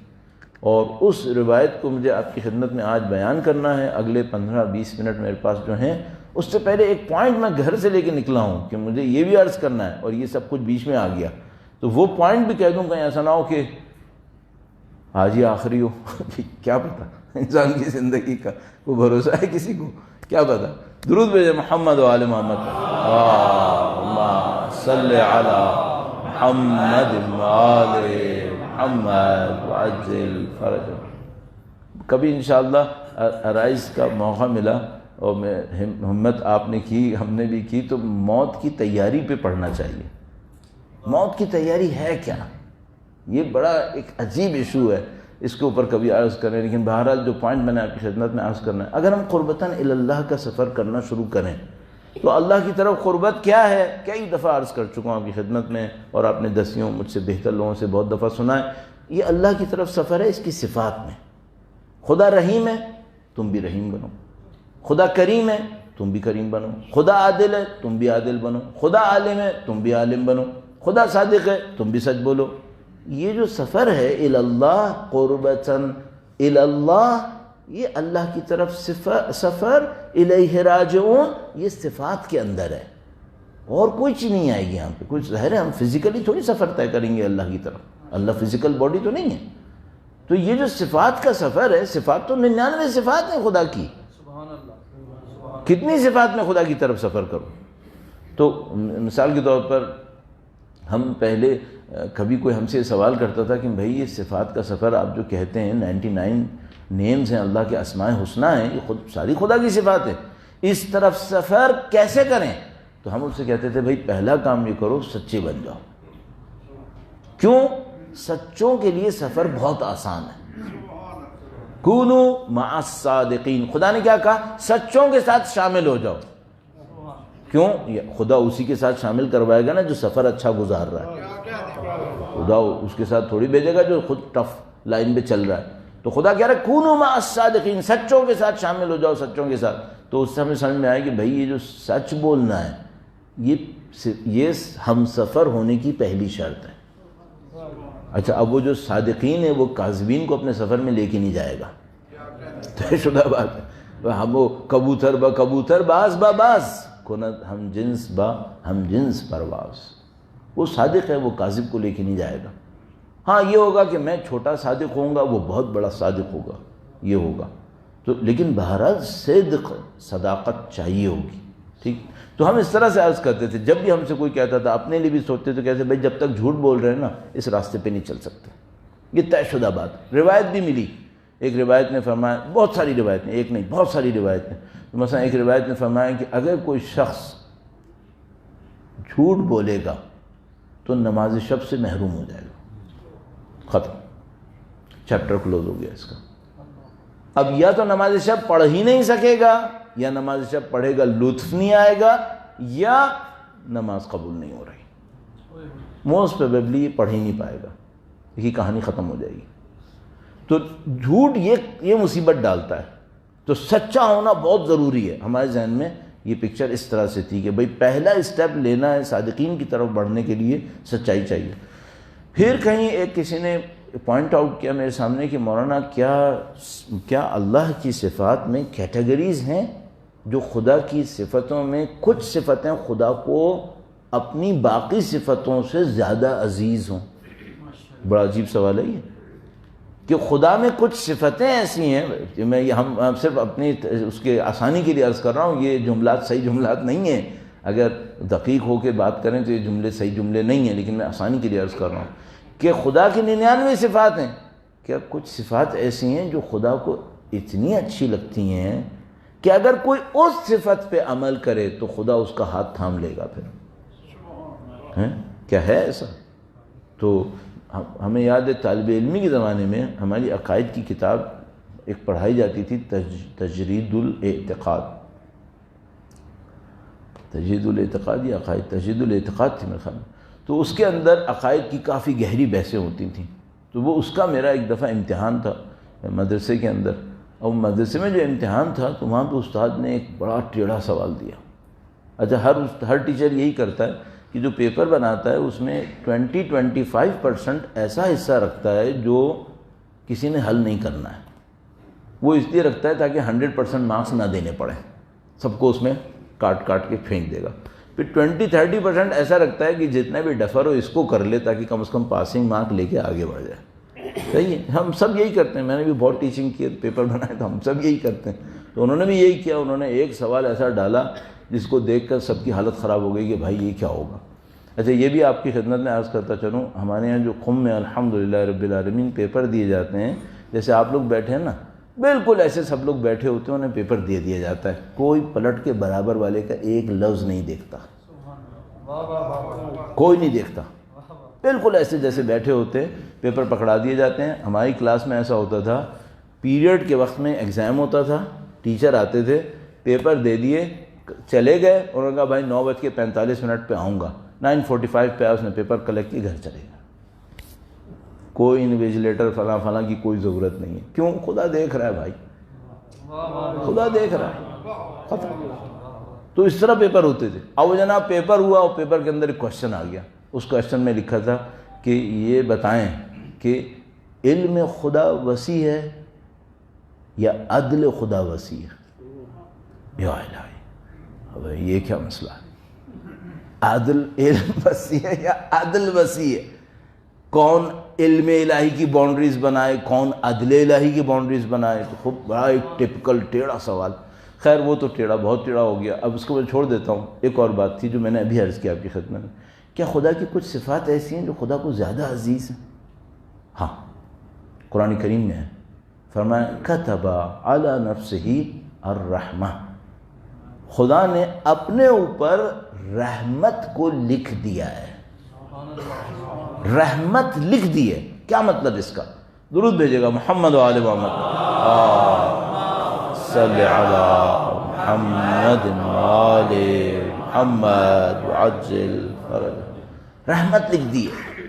اور اس روایت کو مجھے آپ کی خدمت میں آج بیان کرنا ہے. اگلے 15-20 منٹ میرے پاس جو ہیں، اس سے پہلے ایک پوائنٹ میں گھر سے لے کے نکلا ہوں کہ مجھے یہ بھی عرض کرنا ہے اور یہ سب کچھ بیچ میں آ گیا تو وہ پوائنٹ بھی کہہ دوں، کہیں ایسا نہ ہو کہ آج ہی آخری ہو. کیا پتہ، انسان کی زندگی کا وہ بھروسہ ہے کسی کو، کیا پتہ. درود بھیجیں محمد و آل محمد. اللہم صلی علی محمد و آل محمد وعجل فرجہ. کبھی انشاءاللہ عرائض کا موقع ملا اور میں ہمت آپ نے کی، ہم نے بھی کی، تو موت کی تیاری پہ پڑھنا چاہیے. موت کی تیاری ہے کیا؟ یہ بڑا ایک عجیب ایشو ہے، اس کے اوپر کبھی عرض کریں. لیکن بہرحال جو پوائنٹ میں نے آپ کی خدمت میں عرض کرنا ہے، اگر ہم قربتاً اللہ کا سفر کرنا شروع کریں تو اللہ کی طرف قربت کیا ہے؟ کئی دفعہ عرض کر چکا ہوں آپ کی خدمت میں، اور آپ نے دسیوں مجھ سے بہتر لوگوں سے بہت دفعہ سنا ہے. یہ اللہ کی طرف سفر ہے اس کی صفات میں. خدا رحیم ہے، تم بھی رحیم بنو. خدا کریم ہے، تم بھی کریم بنو. خدا عادل ہے، تم بھی عادل بنو. خدا عالم ہے، تم بھی عالم بنو. خدا صادق ہے، تم بھی سچ بولو. یہ جو سفر ہے اللہ قربتاً اللہ، یہ اللہ کی طرف سفر الیہ راجعون، یہ صفات کے اندر ہے اور کوئی چیز نہیں آئے گی یہاں پہ. کچھ ظاہر ہے ہم فزیکلی تھوڑی سفر طے کریں گے اللہ کی طرف، اللہ فزیکل باڈی تو نہیں ہے. تو یہ جو صفات کا سفر ہے، صفات تو 99 صفات ہیں خدا کی. کتنی صفات میں خدا کی طرف سفر کرو. تو مثال کے طور پر ہم پہلے کبھی کوئی ہم سے سوال کرتا تھا کہ بھئی یہ صفات کا سفر آپ جو کہتے ہیں 99 نیمز ہیں اللہ کے اسماء حسنہ ہیں، یہ ساری خدا کی صفات ہیں، اس طرف سفر کیسے کریں؟ تو ہم اس سے کہتے تھے بھئی پہلا کام یہ کرو سچے بن جاؤ. کیوں؟ سچوں کے لیے سفر بہت آسان ہے. کونوا مع الصادقین، خدا نے کیا کہا؟ سچوں کے ساتھ شامل ہو جاؤ. کیوں؟ خدا اسی کے ساتھ شامل کروائے گا نا جو سفر اچھا گزار رہا ہے. خدا اس کے ساتھ تھوڑی بھیجے گا جو خود ٹف لائن پہ چل رہا ہے. تو خدا کہہ رہا ہے کونوا مع الصادقین، سچوں کے ساتھ شامل ہو جاؤ، سچوں کے ساتھ. تو اس سے ہمیں سمجھ میں آئے کہ بھئی یہ جو سچ بولنا ہے یہ ہم سفر ہونے کی پہلی شرط ہے. اچھا اب وہ جو صادقین ہیں وہ کاذبین کو اپنے سفر میں لے کے نہیں جائے گا، طے شدہ بات ہے. ہم وہ کبوتر با کبوتر باز با باز کند ہم جنس با ہم جنس پرواز. وہ صادق ہے، وہ کاذب کو لے کے نہیں جائے گا. ہاں یہ ہوگا کہ میں چھوٹا صادق ہوں گا، وہ بہت بڑا صادق ہوگا، یہ ہوگا تو، لیکن بہرحال صدق صداقت چاہیے ہوگی. ٹھیک، تو ہم اس طرح سے عرض کرتے تھے جب بھی ہم سے کوئی کہتا تھا، اپنے لیے بھی سوچتے تھے کیسے بھائی جب تک جھوٹ بول رہے ہیں نا اس راستے پہ نہیں چل سکتے. یہ طے شدہ بات. روایت بھی ملی، ایک روایت نے فرمایا، بہت ساری روایتیں، ایک نہیں بہت ساری روایتیں. مثلا ایک روایت نے فرمایا کہ اگر کوئی شخص جھوٹ بولے گا تو نماز شب سے محروم ہو جائے گا. ختم، چیپٹر کلوز ہو گیا اس کا. اب یا تو نماز شب پڑھ ہی نہیں سکے گا، یا نماز شب پڑھے گا لطف نہیں آئے گا، یا نماز قبول نہیں ہو رہی. موسٹ پروبیبلی پڑھ ہی نہیں پائے گا، یہ کہانی ختم ہو جائے گی. تو جھوٹ یہ مصیبت ڈالتا ہے. تو سچا ہونا بہت ضروری ہے. ہمارے ذہن میں یہ پکچر اس طرح سے تھی کہ بھئی پہلا اسٹیپ لینا ہے صادقین کی طرف بڑھنے کے لیے سچائی چاہیے. پھر کہیں ایک کسی نے پوائنٹ آؤٹ کیا میرے سامنے کہ مولانا کیا اللہ کی صفات میں کیٹیگریز ہیں جو خدا کی صفتوں میں کچھ صفتیں خدا کو اپنی باقی صفتوں سے زیادہ عزیز ہوں؟ بڑا عجیب سوال ہے یہ کہ خدا میں کچھ صفتیں ایسی ہیں. میں ہم صرف اپنی اس کے آسانی کے لیے عرض کر رہا ہوں، یہ جملات صحیح جملات نہیں ہیں. اگر دقیق ہو کے بات کریں تو یہ جملے صحیح جملے نہیں ہیں، لیکن میں آسانی کے لیے عرض کر رہا ہوں کہ خدا کی 99 صفات ہیں. کیا کچھ صفات ایسی ہیں جو خدا کو اتنی اچھی لگتی ہیں کہ اگر کوئی اس صفت پہ عمل کرے تو خدا اس کا ہاتھ تھام لے گا. پھر کیا ہے ایسا؟ تو ہمیں یاد ہے طالب علمی کے زمانے میں ہماری عقائد کی کتاب ایک پڑھائی جاتی تھی، تجرید الاعتقاد. تجرید الاعتقاد یا عقائد، تجرید الاعتقاد تھی میرے خیال میں. تو اس کے اندر عقائد کی کافی گہری بحثیں ہوتی تھیں. تو وہ اس کا میرا ایک دفعہ امتحان تھا مدرسے کے اندر. اور مدرسے میں جو امتحان تھا تو وہاں پہ استاد نے ایک بڑا ٹیڑھا سوال دیا. اچھا ہر ٹیچر یہی کرتا ہے کہ جو پیپر بناتا ہے اس میں 20-25% ایسا حصہ رکھتا ہے جو کسی نے حل نہیں کرنا ہے. وہ اس لیے رکھتا ہے تاکہ 100% مارکس نہ دینے پڑیں، سب کو اس میں کاٹ کے پھینک دے گا. پھر 20-30% ایسا رکھتا ہے کہ جتنا بھی ڈفر ہو اس کو کر لے تاکہ کم از کم پاسنگ مارک لے کے آگے بڑھ جائے. صحیح ہے، ہم سب یہی کرتے ہیں. میں نے بھی بہت ٹیچنگ کی، پیپر بنائے تو ہم سب یہی کرتے ہیں. تو انہوں نے بھی یہی کیا. انہوں نے ایک سوال ایسا ڈالا جس کو دیکھ کر سب کی حالت خراب ہو گئی کہ بھائی یہ کیا ہوگا. اچھا یہ بھی آپ کی خدمت میں عرض کرتا چلوں، ہمارے یہاں جو قم میں الحمدللہ رب العالمین پیپر دیے جاتے ہیں، جیسے آپ لوگ بیٹھے ہیں نا، بالکل ایسے سب لوگ بیٹھے ہوتے ہیں، انہیں پیپر دے دیا جاتا ہے. کوئی پلٹ کے برابر والے کا ایک لفظ نہیں دیکھتا، کوئی نہیں دیکھتا. بالکل ایسے جیسے بیٹھے ہوتے ہیں، پیپر پکڑا دیے جاتے ہیں. ہماری کلاس میں ایسا ہوتا تھا، پیریڈ کے وقت میں ایگزام ہوتا تھا، ٹیچر آتے تھے، پیپر دے دیے، چلے گئے. انہوں نے کہا بھائی 9:45 پہ آؤں گا. 9:45 پہ اس نے پیپر کلیکٹ کی، گھر چلے گئے. کوئی انویجیلیٹر فلاں کی کوئی ضرورت نہیں ہے. کیوں؟ خدا دیکھ رہا ہے بھائی، خدا دیکھ رہا ہے. ختم. تو اس طرح پیپر ہوتے تھے. اب جناب پیپر ہوا اور پیپر کے اندر ایک کوشچن آ گیا. اس کوشچن میں لکھا تھا کہ یہ بتائیں کہ علم خدا وسیع ہے یا عدل خدا وسیع ہے؟ یا الہی، اب یہ کیا مسئلہ ہے؟ عدل علم وسیع ہے یا عدل وسیع ہے؟ کون علم الہی کی باؤنڈریز بنائے، کون عدل الہی کی باؤنڈریز بنائے؟ تو خوب بڑا ایک ٹپکل ٹیڑھا سوال. خیر وہ تو ٹیڑھا، بہت ٹیڑھا ہو گیا. اب اس کو میں چھوڑ دیتا ہوں. ایک اور بات تھی جو میں نے ابھی عرض کیا آپ کی خدمت میں. کیا خدا کی کچھ صفات ایسی ہیں جو خدا کو زیادہ عزیز ہیں؟ ہاں، قرآن کریم میں ہے. فرمایا کتب علی نفسہ الرحمہ، خدا نے اپنے اوپر رحمت کو لکھ دیا ہے. رحمت لکھ دی ہے. کیا مطلب اس کا؟ درود بھیجے گا محمد و آل محمد، صلی علی محمد و آل محمد وعجل فرج. رحمت لکھ دی ہے.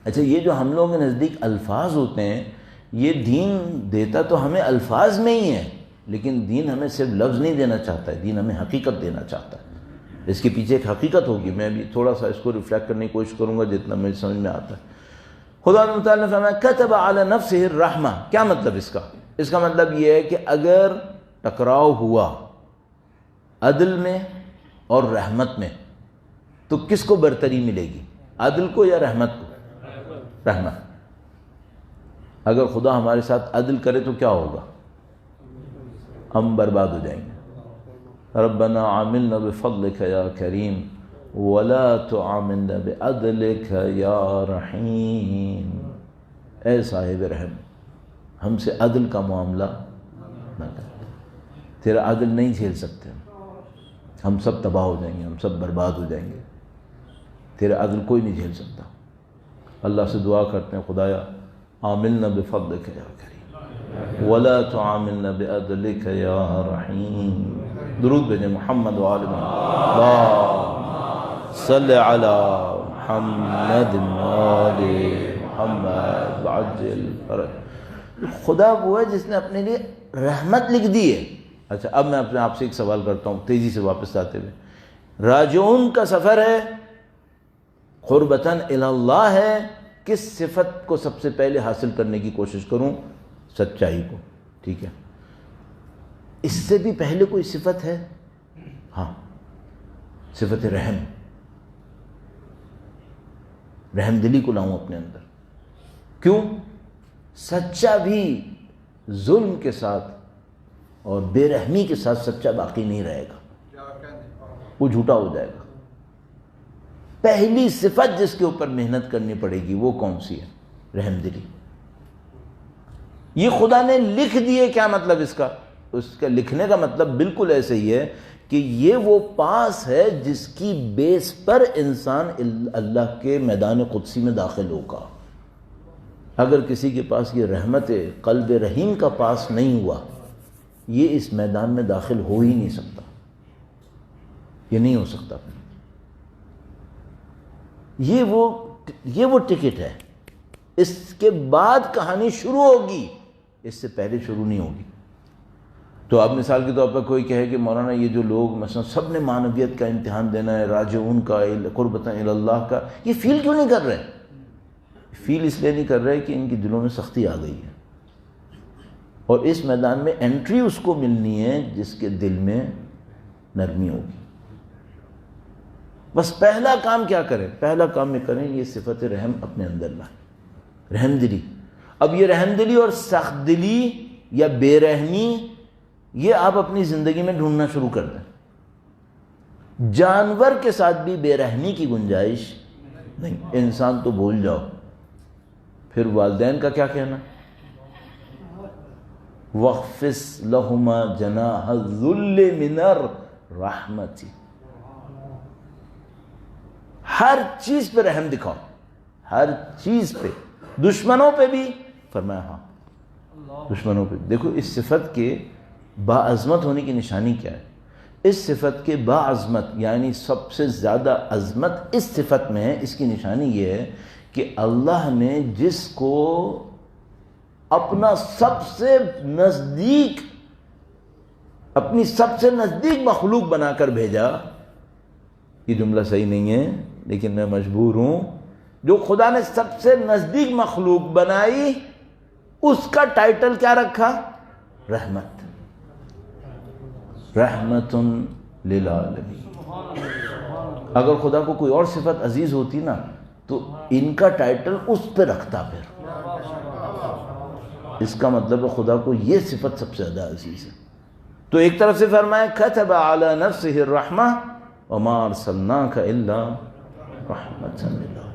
اچھا یہ جو ہم لوگوں کے نزدیک الفاظ ہوتے ہیں، یہ دین دیتا تو ہمیں الفاظ میں ہی ہے، لیکن دین ہمیں صرف لفظ نہیں دینا چاہتا ہے، دین ہمیں حقیقت دینا چاہتا ہے. اس کے پیچھے ایک حقیقت ہوگی. میں بھی تھوڑا سا اس کو ریفلیکٹ کرنے کی کوشش کروں گا جتنا مجھے سمجھ میں آتا ہے. خدا تعالیٰ نے فرمایا کتب علی نفسہ الرحمہ. کیا مطلب اس کا؟ اس کا مطلب یہ ہے کہ اگر ٹکراؤ ہوا عدل میں اور رحمت میں، تو کس کو برتری ملے گی، عدل کو یا رحمت کو؟ رحمت۔ اگر خدا ہمارے ساتھ عدل کرے تو کیا ہوگا؟ ہم برباد ہو جائیں گے۔ ربنا عاملنا بفضلک یا کریم ولا تعاملنا بعدلک یا رحیم۔ اے صاحب رحم، ہم سے عدل کا معاملہ نہ کر، تیرا عدل نہیں جھیل سکتے ہم سب تباہ ہو جائیں گے، ہم سب برباد ہو جائیں گے، تیرا عدل کوئی نہیں جھیل سکتا۔ اللہ سے دعا کرتے ہیں خدایا عاملنا بفضلک یا کریم ولا تعاملنا بعدلک یا رحیم۔ درود بھیجیں محمد وآل محمد، اللہم صلی علی محمد وآل محمد وعجل فرج۔ خدا وہ ہے جس نے اپنے لیے رحمت لکھ دی ہے۔ اچھا اب میں اپنے آپ سے ایک سوال کرتا ہوں تیزی سے واپس آتے ہوئے، راجعون کا سفر ہے، قربتاً الی اللہ ہے، کس صفت کو سب سے پہلے حاصل کرنے کی کوشش کروں؟ سچائی کو، ٹھیک ہے۔ اس سے بھی پہلے کوئی صفت ہے؟ ہاں، صفت رحم، رحم دلی کو لاؤں اپنے اندر۔ کیوں؟ سچا بھی ظلم کے ساتھ اور بے رحمی کے ساتھ سچا باقی نہیں رہے گا، وہ جھوٹا ہو جائے گا۔ پہلی صفت جس کے اوپر محنت کرنی پڑے گی وہ کون سی ہے؟ رحم دلی۔ یہ خدا نے لکھ دیے، کیا مطلب اس کا لکھنے کا مطلب بالکل ایسے ہی ہے کہ یہ وہ پاس ہے جس کی بیس پر انسان اللہ کے میدان قدسی میں داخل ہوگا۔ اگر کسی کے پاس یہ رحمت قلب رحیم کا پاس نہیں ہوا، یہ اس میدان میں داخل ہو ہی نہیں سکتا، یہ نہیں ہو سکتا۔ یہ وہ ٹکٹ ہے، اس کے بعد کہانی شروع ہوگی، اس سے پہلے شروع نہیں ہوگی۔ تو اب مثال کے طور پر کوئی کہے کہ مولانا یہ جو لوگ مثلا سب نے معنویت کا امتحان دینا ہے، راجعون کا، قربتاً الی اللہ کا، یہ فیل کیوں نہیں کر رہے؟ فیل اس لیے نہیں کر رہے کہ ان کی دلوں میں سختی آ گئی ہے، اور اس میدان میں انٹری اس کو ملنی ہے جس کے دل میں نرمی ہوگی۔ بس پہلا کام کیا کریں؟ پہلا کام یہ کریں یہ صفت رحم اپنے اندر لائیں، رحم دلی۔ اب یہ رحم دلی اور سخت دلی یا بے رحمی یہ آپ اپنی زندگی میں ڈھونڈنا شروع کر دیں۔ جانور کے ساتھ بھی بے رحمی کی گنجائش نہیں، انسان تو بھول جاؤ۔ پھر والدین کا کیا کہنا؟ وَاخْفِضْ لَهُمَا جَنَاحَ الذُّلِّ مِنَ الرَّحْمَةِ۔ ہر چیز پہ رحم دکھاؤ، ہر چیز پہ، دشمنوں پہ بھی فرمایا، ہاں دشمنوں پہ۔ دیکھو اس صفت کے باعظمت ہونے کی نشانی کیا ہے؟ اس صفت کے باعظمت یعنی سب سے زیادہ عظمت اس صفت میں ہے۔ اس کی نشانی یہ ہے کہ اللہ نے جس کو اپنا سب سے نزدیک، اپنی سب سے نزدیک مخلوق بنا کر بھیجا، یہ جملہ صحیح نہیں ہے لیکن میں مجبور ہوں، جو خدا نے سب سے نزدیک مخلوق بنائی اس کا ٹائٹل کیا رکھا؟ رحمت، رحمت للعالمین۔ اگر خدا کو کوئی اور صفت عزیز ہوتی نا تو ان کا ٹائٹل اس پہ رکھتا۔ پھر اس کا مطلب ہے خدا کو یہ صفت سب سے زیادہ عزیز ہے۔ تو ایک طرف سے فرمایا كتب على نفسه الرحمة وما ارسلناك الا رحمة للعالمین۔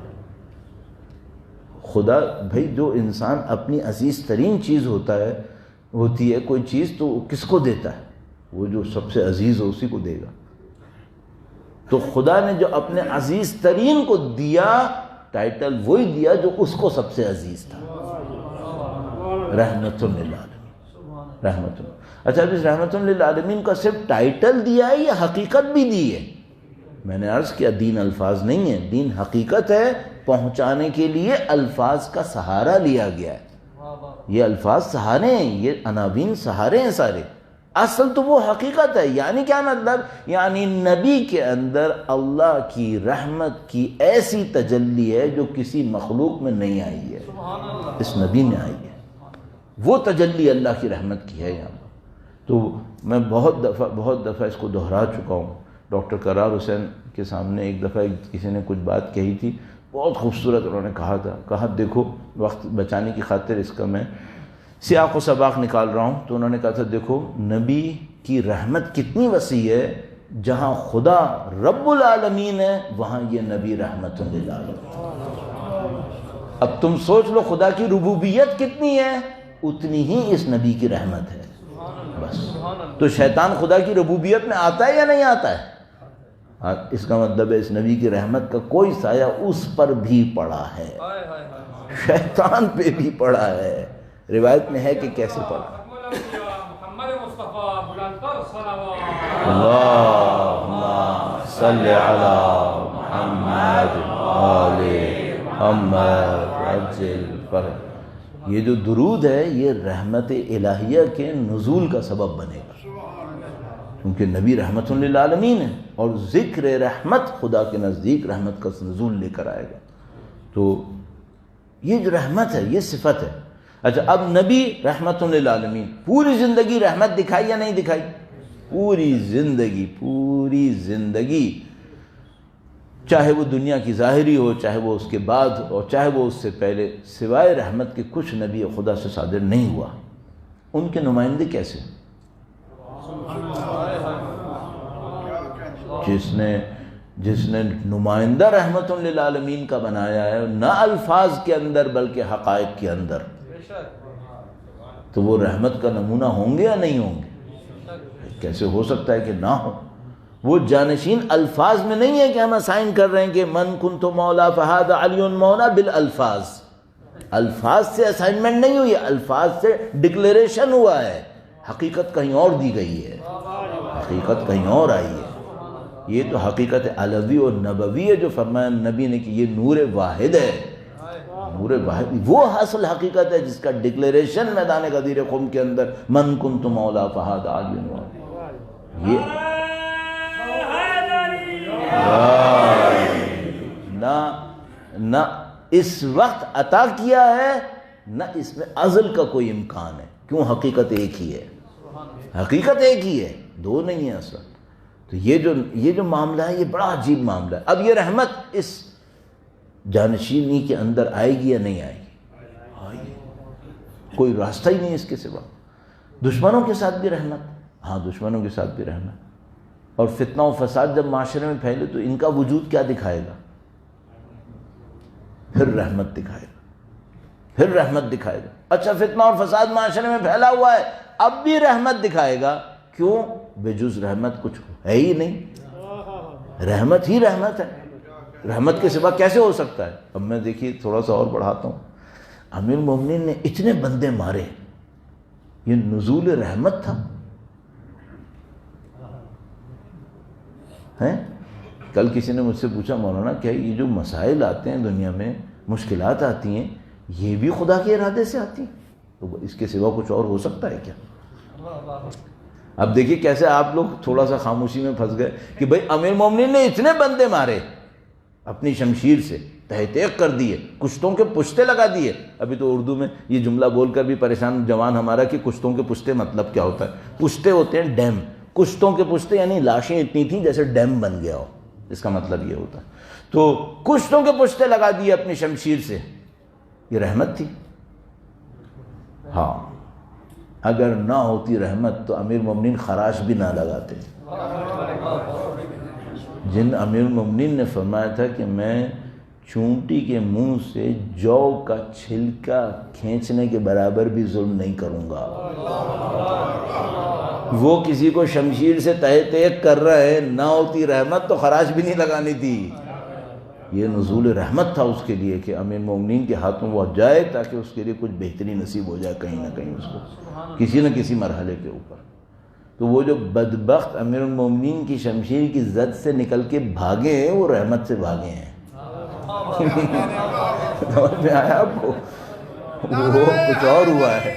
خدا بھائی جو انسان اپنی عزیز ترین چیز ہوتی ہے کوئی چیز تو کس کو دیتا ہے؟ وہ جو سب سے عزیز ہو اسی کو دے گا۔ تو خدا نے جو اپنے عزیز ترین کو دیا ٹائٹل وہی دیا جو اس کو سب سے عزیز تھا، رحمت للعالمین، رحمت۔ اچھا اب اس رحمت للعالمین کا صرف ٹائٹل دیا ہے یا حقیقت بھی دی ہے؟ میں نے عرض کیا دین الفاظ نہیں ہے، دین حقیقت ہے، پہنچانے کے لیے الفاظ کا سہارا لیا گیا ہے۔ یہ الفاظ سہارے ہیں، یہ عناوین سہارے ہیں سارے، اصل تو وہ حقیقت ہے۔ یعنی کیا مطلب؟ یعنی نبی کے اندر اللہ کی رحمت کی ایسی تجلی ہے جو کسی مخلوق میں نہیں آئی ہے، اس نبی میں آئی ہے۔ وہ تجلی اللہ کی رحمت کی ہے یہاں۔ تو میں بہت دفعہ اس کو دہرا چکا ہوں ڈاکٹر قرار حسین کے سامنے ایک دفعہ کسی نے کچھ بات کہی تھی، بہت خوبصورت انہوں نے کہا تھا، کہا دیکھو وقت بچانے کی خاطر اس کا میں سیاق و سباق نکال رہا ہوں، تو انہوں نے کہا تھا دیکھو نبی کی رحمت کتنی وسیع ہے، جہاں خدا رب العالمین ہے وہاں یہ نبی رحمت للعالمین۔ اب تم سوچ لو خدا کی ربوبیت کتنی ہے، اتنی ہی اس نبی کی رحمت ہے بس۔ تو شیطان خدا کی ربوبیت میں آتا ہے یا نہیں آتا ہے؟ اس کا مطلب ہے اس نبی کی رحمت کا کوئی سایہ اس پر بھی پڑا ہے، شیطان پہ بھی پڑا ہے۔ روایت میں ہے کہ کیسے پڑا، اللہم صلی علی محمد آل محمد عجل فرج۔ یہ جو درود ہے یہ رحمت الہیہ کے نزول کا سبب بنے گا، کیونکہ نبی رحمت للعالمین ہے، اور ذکر رحمت خدا کے نزدیک رحمت کا نزول لے کر آئے گا۔ تو یہ جو رحمت ہے یہ صفت ہے۔ اچھا اب نبی رحمت للعالمین پوری زندگی رحمت دکھائی یا نہیں دکھائی؟ پوری زندگی چاہے وہ دنیا کی ظاہری ہو، چاہے وہ اس کے بعد اور چاہے وہ اس سے پہلے، سوائے رحمت کے کچھ نبی خدا سے صادر نہیں ہوا۔ ان کے نمائندے کیسے؟ جس نے نمائندہ رحمت للعالمین کا بنایا ہے، نہ الفاظ کے اندر بلکہ حقائق کے اندر، تو وہ رحمت کا نمونہ ہوں گے یا نہیں ہوں گے؟ کیسے ہو سکتا ہے کہ نہ ہو؟ وہ جانشین الفاظ میں نہیں ہے کہ ہم اسائن کر رہے ہیں کہ من کنت مولا فہذا علی مولا بالالفاظ، الفاظ سے اسائنمنٹ نہیں ہوئی، الفاظ سے ڈکلیریشن ہوا ہے، حقیقت کہیں اور دی گئی ہے، حقیقت کہیں اور آئی ہے۔ یہ تو حقیقت علوی اور نبوی ہے جو فرمایا نبی نے کہ یہ نور واحد ہے، نور واحد وہ حاصل حقیقت ہے جس کا ڈکلیریشن میدان غدیر خم کے اندر من کنت مولا فہذا علی مولا۔ یہ نہ اس وقت عطا کیا ہے، نہ اس میں ازل کا کوئی امکان ہے، کیوں؟ حقیقت ایک ہی ہے، حقیقت ایک ہی ہے، دو نہیں ہے اصل۔ تو یہ جو معاملہ ہے یہ بڑا عجیب معاملہ ہے۔ اب یہ رحمت اس جانشینی کے اندر آئے گی یا نہیں آئے گی؟ آئے گی، کوئی راستہ ہی نہیں اس کے سوا۔ دشمنوں کے ساتھ بھی رحمت، ہاں دشمنوں کے ساتھ بھی رحمت۔ اور فتنہ و فساد جب معاشرے میں پھیلے تو ان کا وجود کیا دکھائے گا؟ پھر رحمت دکھائے گا، پھر رحمت دکھائے گا۔ اچھا فتنہ اور فساد معاشرے میں پھیلا ہوا ہے، اب بھی رحمت دکھائے گا، کیوں؟ بے جز رحمت کچھ ہے ہی نہیں، رحمت ہی رحمت ہے، رحمت کے سوا کیسے ہو سکتا ہے؟ اب میں دیکھیے تھوڑا سا اور بڑھاتا ہوں، امیر المومنین نے اتنے بندے مارے، یہ نزول رحمت تھا؟ کل کسی نے مجھ سے پوچھا مولانا کیا یہ جو مسائل آتے ہیں دنیا میں، مشکلات آتی ہیں، یہ بھی خدا کے ارادے سے آتی ہیں؟ تو اس کے سوا کچھ اور ہو سکتا ہے کیا؟ اب دیکھیے کیسے آپ لوگ تھوڑا سا خاموشی میں پھنس گئے کہ بھئی امیر مومنین نے اتنے بندے مارے، اپنی شمشیر سے تہہ تیغ کر دیے، کشتوں کے پشتے لگا دیے۔ ابھی تو اردو میں یہ جملہ بول کر بھی پریشان جوان ہمارا کہ کشتوں کے پشتے مطلب کیا ہوتا ہے؟ پشتے ہوتے ہیں ڈیم، کشتوں کے پشتے یعنی لاشیں اتنی تھیں جیسے ڈیم بن گیا ہو، اس کا مطلب یہ ہوتا ہے۔ تو کشتوں کے پشتے لگا دیے اپنی شمشیر سے، یہ رحمت تھی؟ ہاں، اگر نہ ہوتی رحمت تو امیر المومنین خراش بھی نہ لگاتے۔ جن امیر المومنین نے فرمایا تھا کہ میں چونٹی کے منہ سے جو کا چھلکا کھینچنے کے برابر بھی ظلم نہیں کروں گا، وہ کسی کو شمشیر سے تہہ تیغ کر رہا ہے، نہ ہوتی رحمت تو خراش بھی نہیں لگانی تھی۔ یہ نزول رحمت تھا اس کے لیے کہ امیر المومنین کے ہاتھوں وہ جائے تاکہ اس کے لیے کچھ بہتری نصیب ہو جائے کہیں نہ کہیں اس کو، کسی نہ کسی مرحلے کے اوپر۔ تو وہ جو بدبخت امیر المومنین کی شمشیر کی زد سے نکل کے بھاگے ہیں وہ رحمت سے بھاگے ہیں۔ سمجھ میں آیا آپ کو؟ وہ کچھ اور ہوا ہے،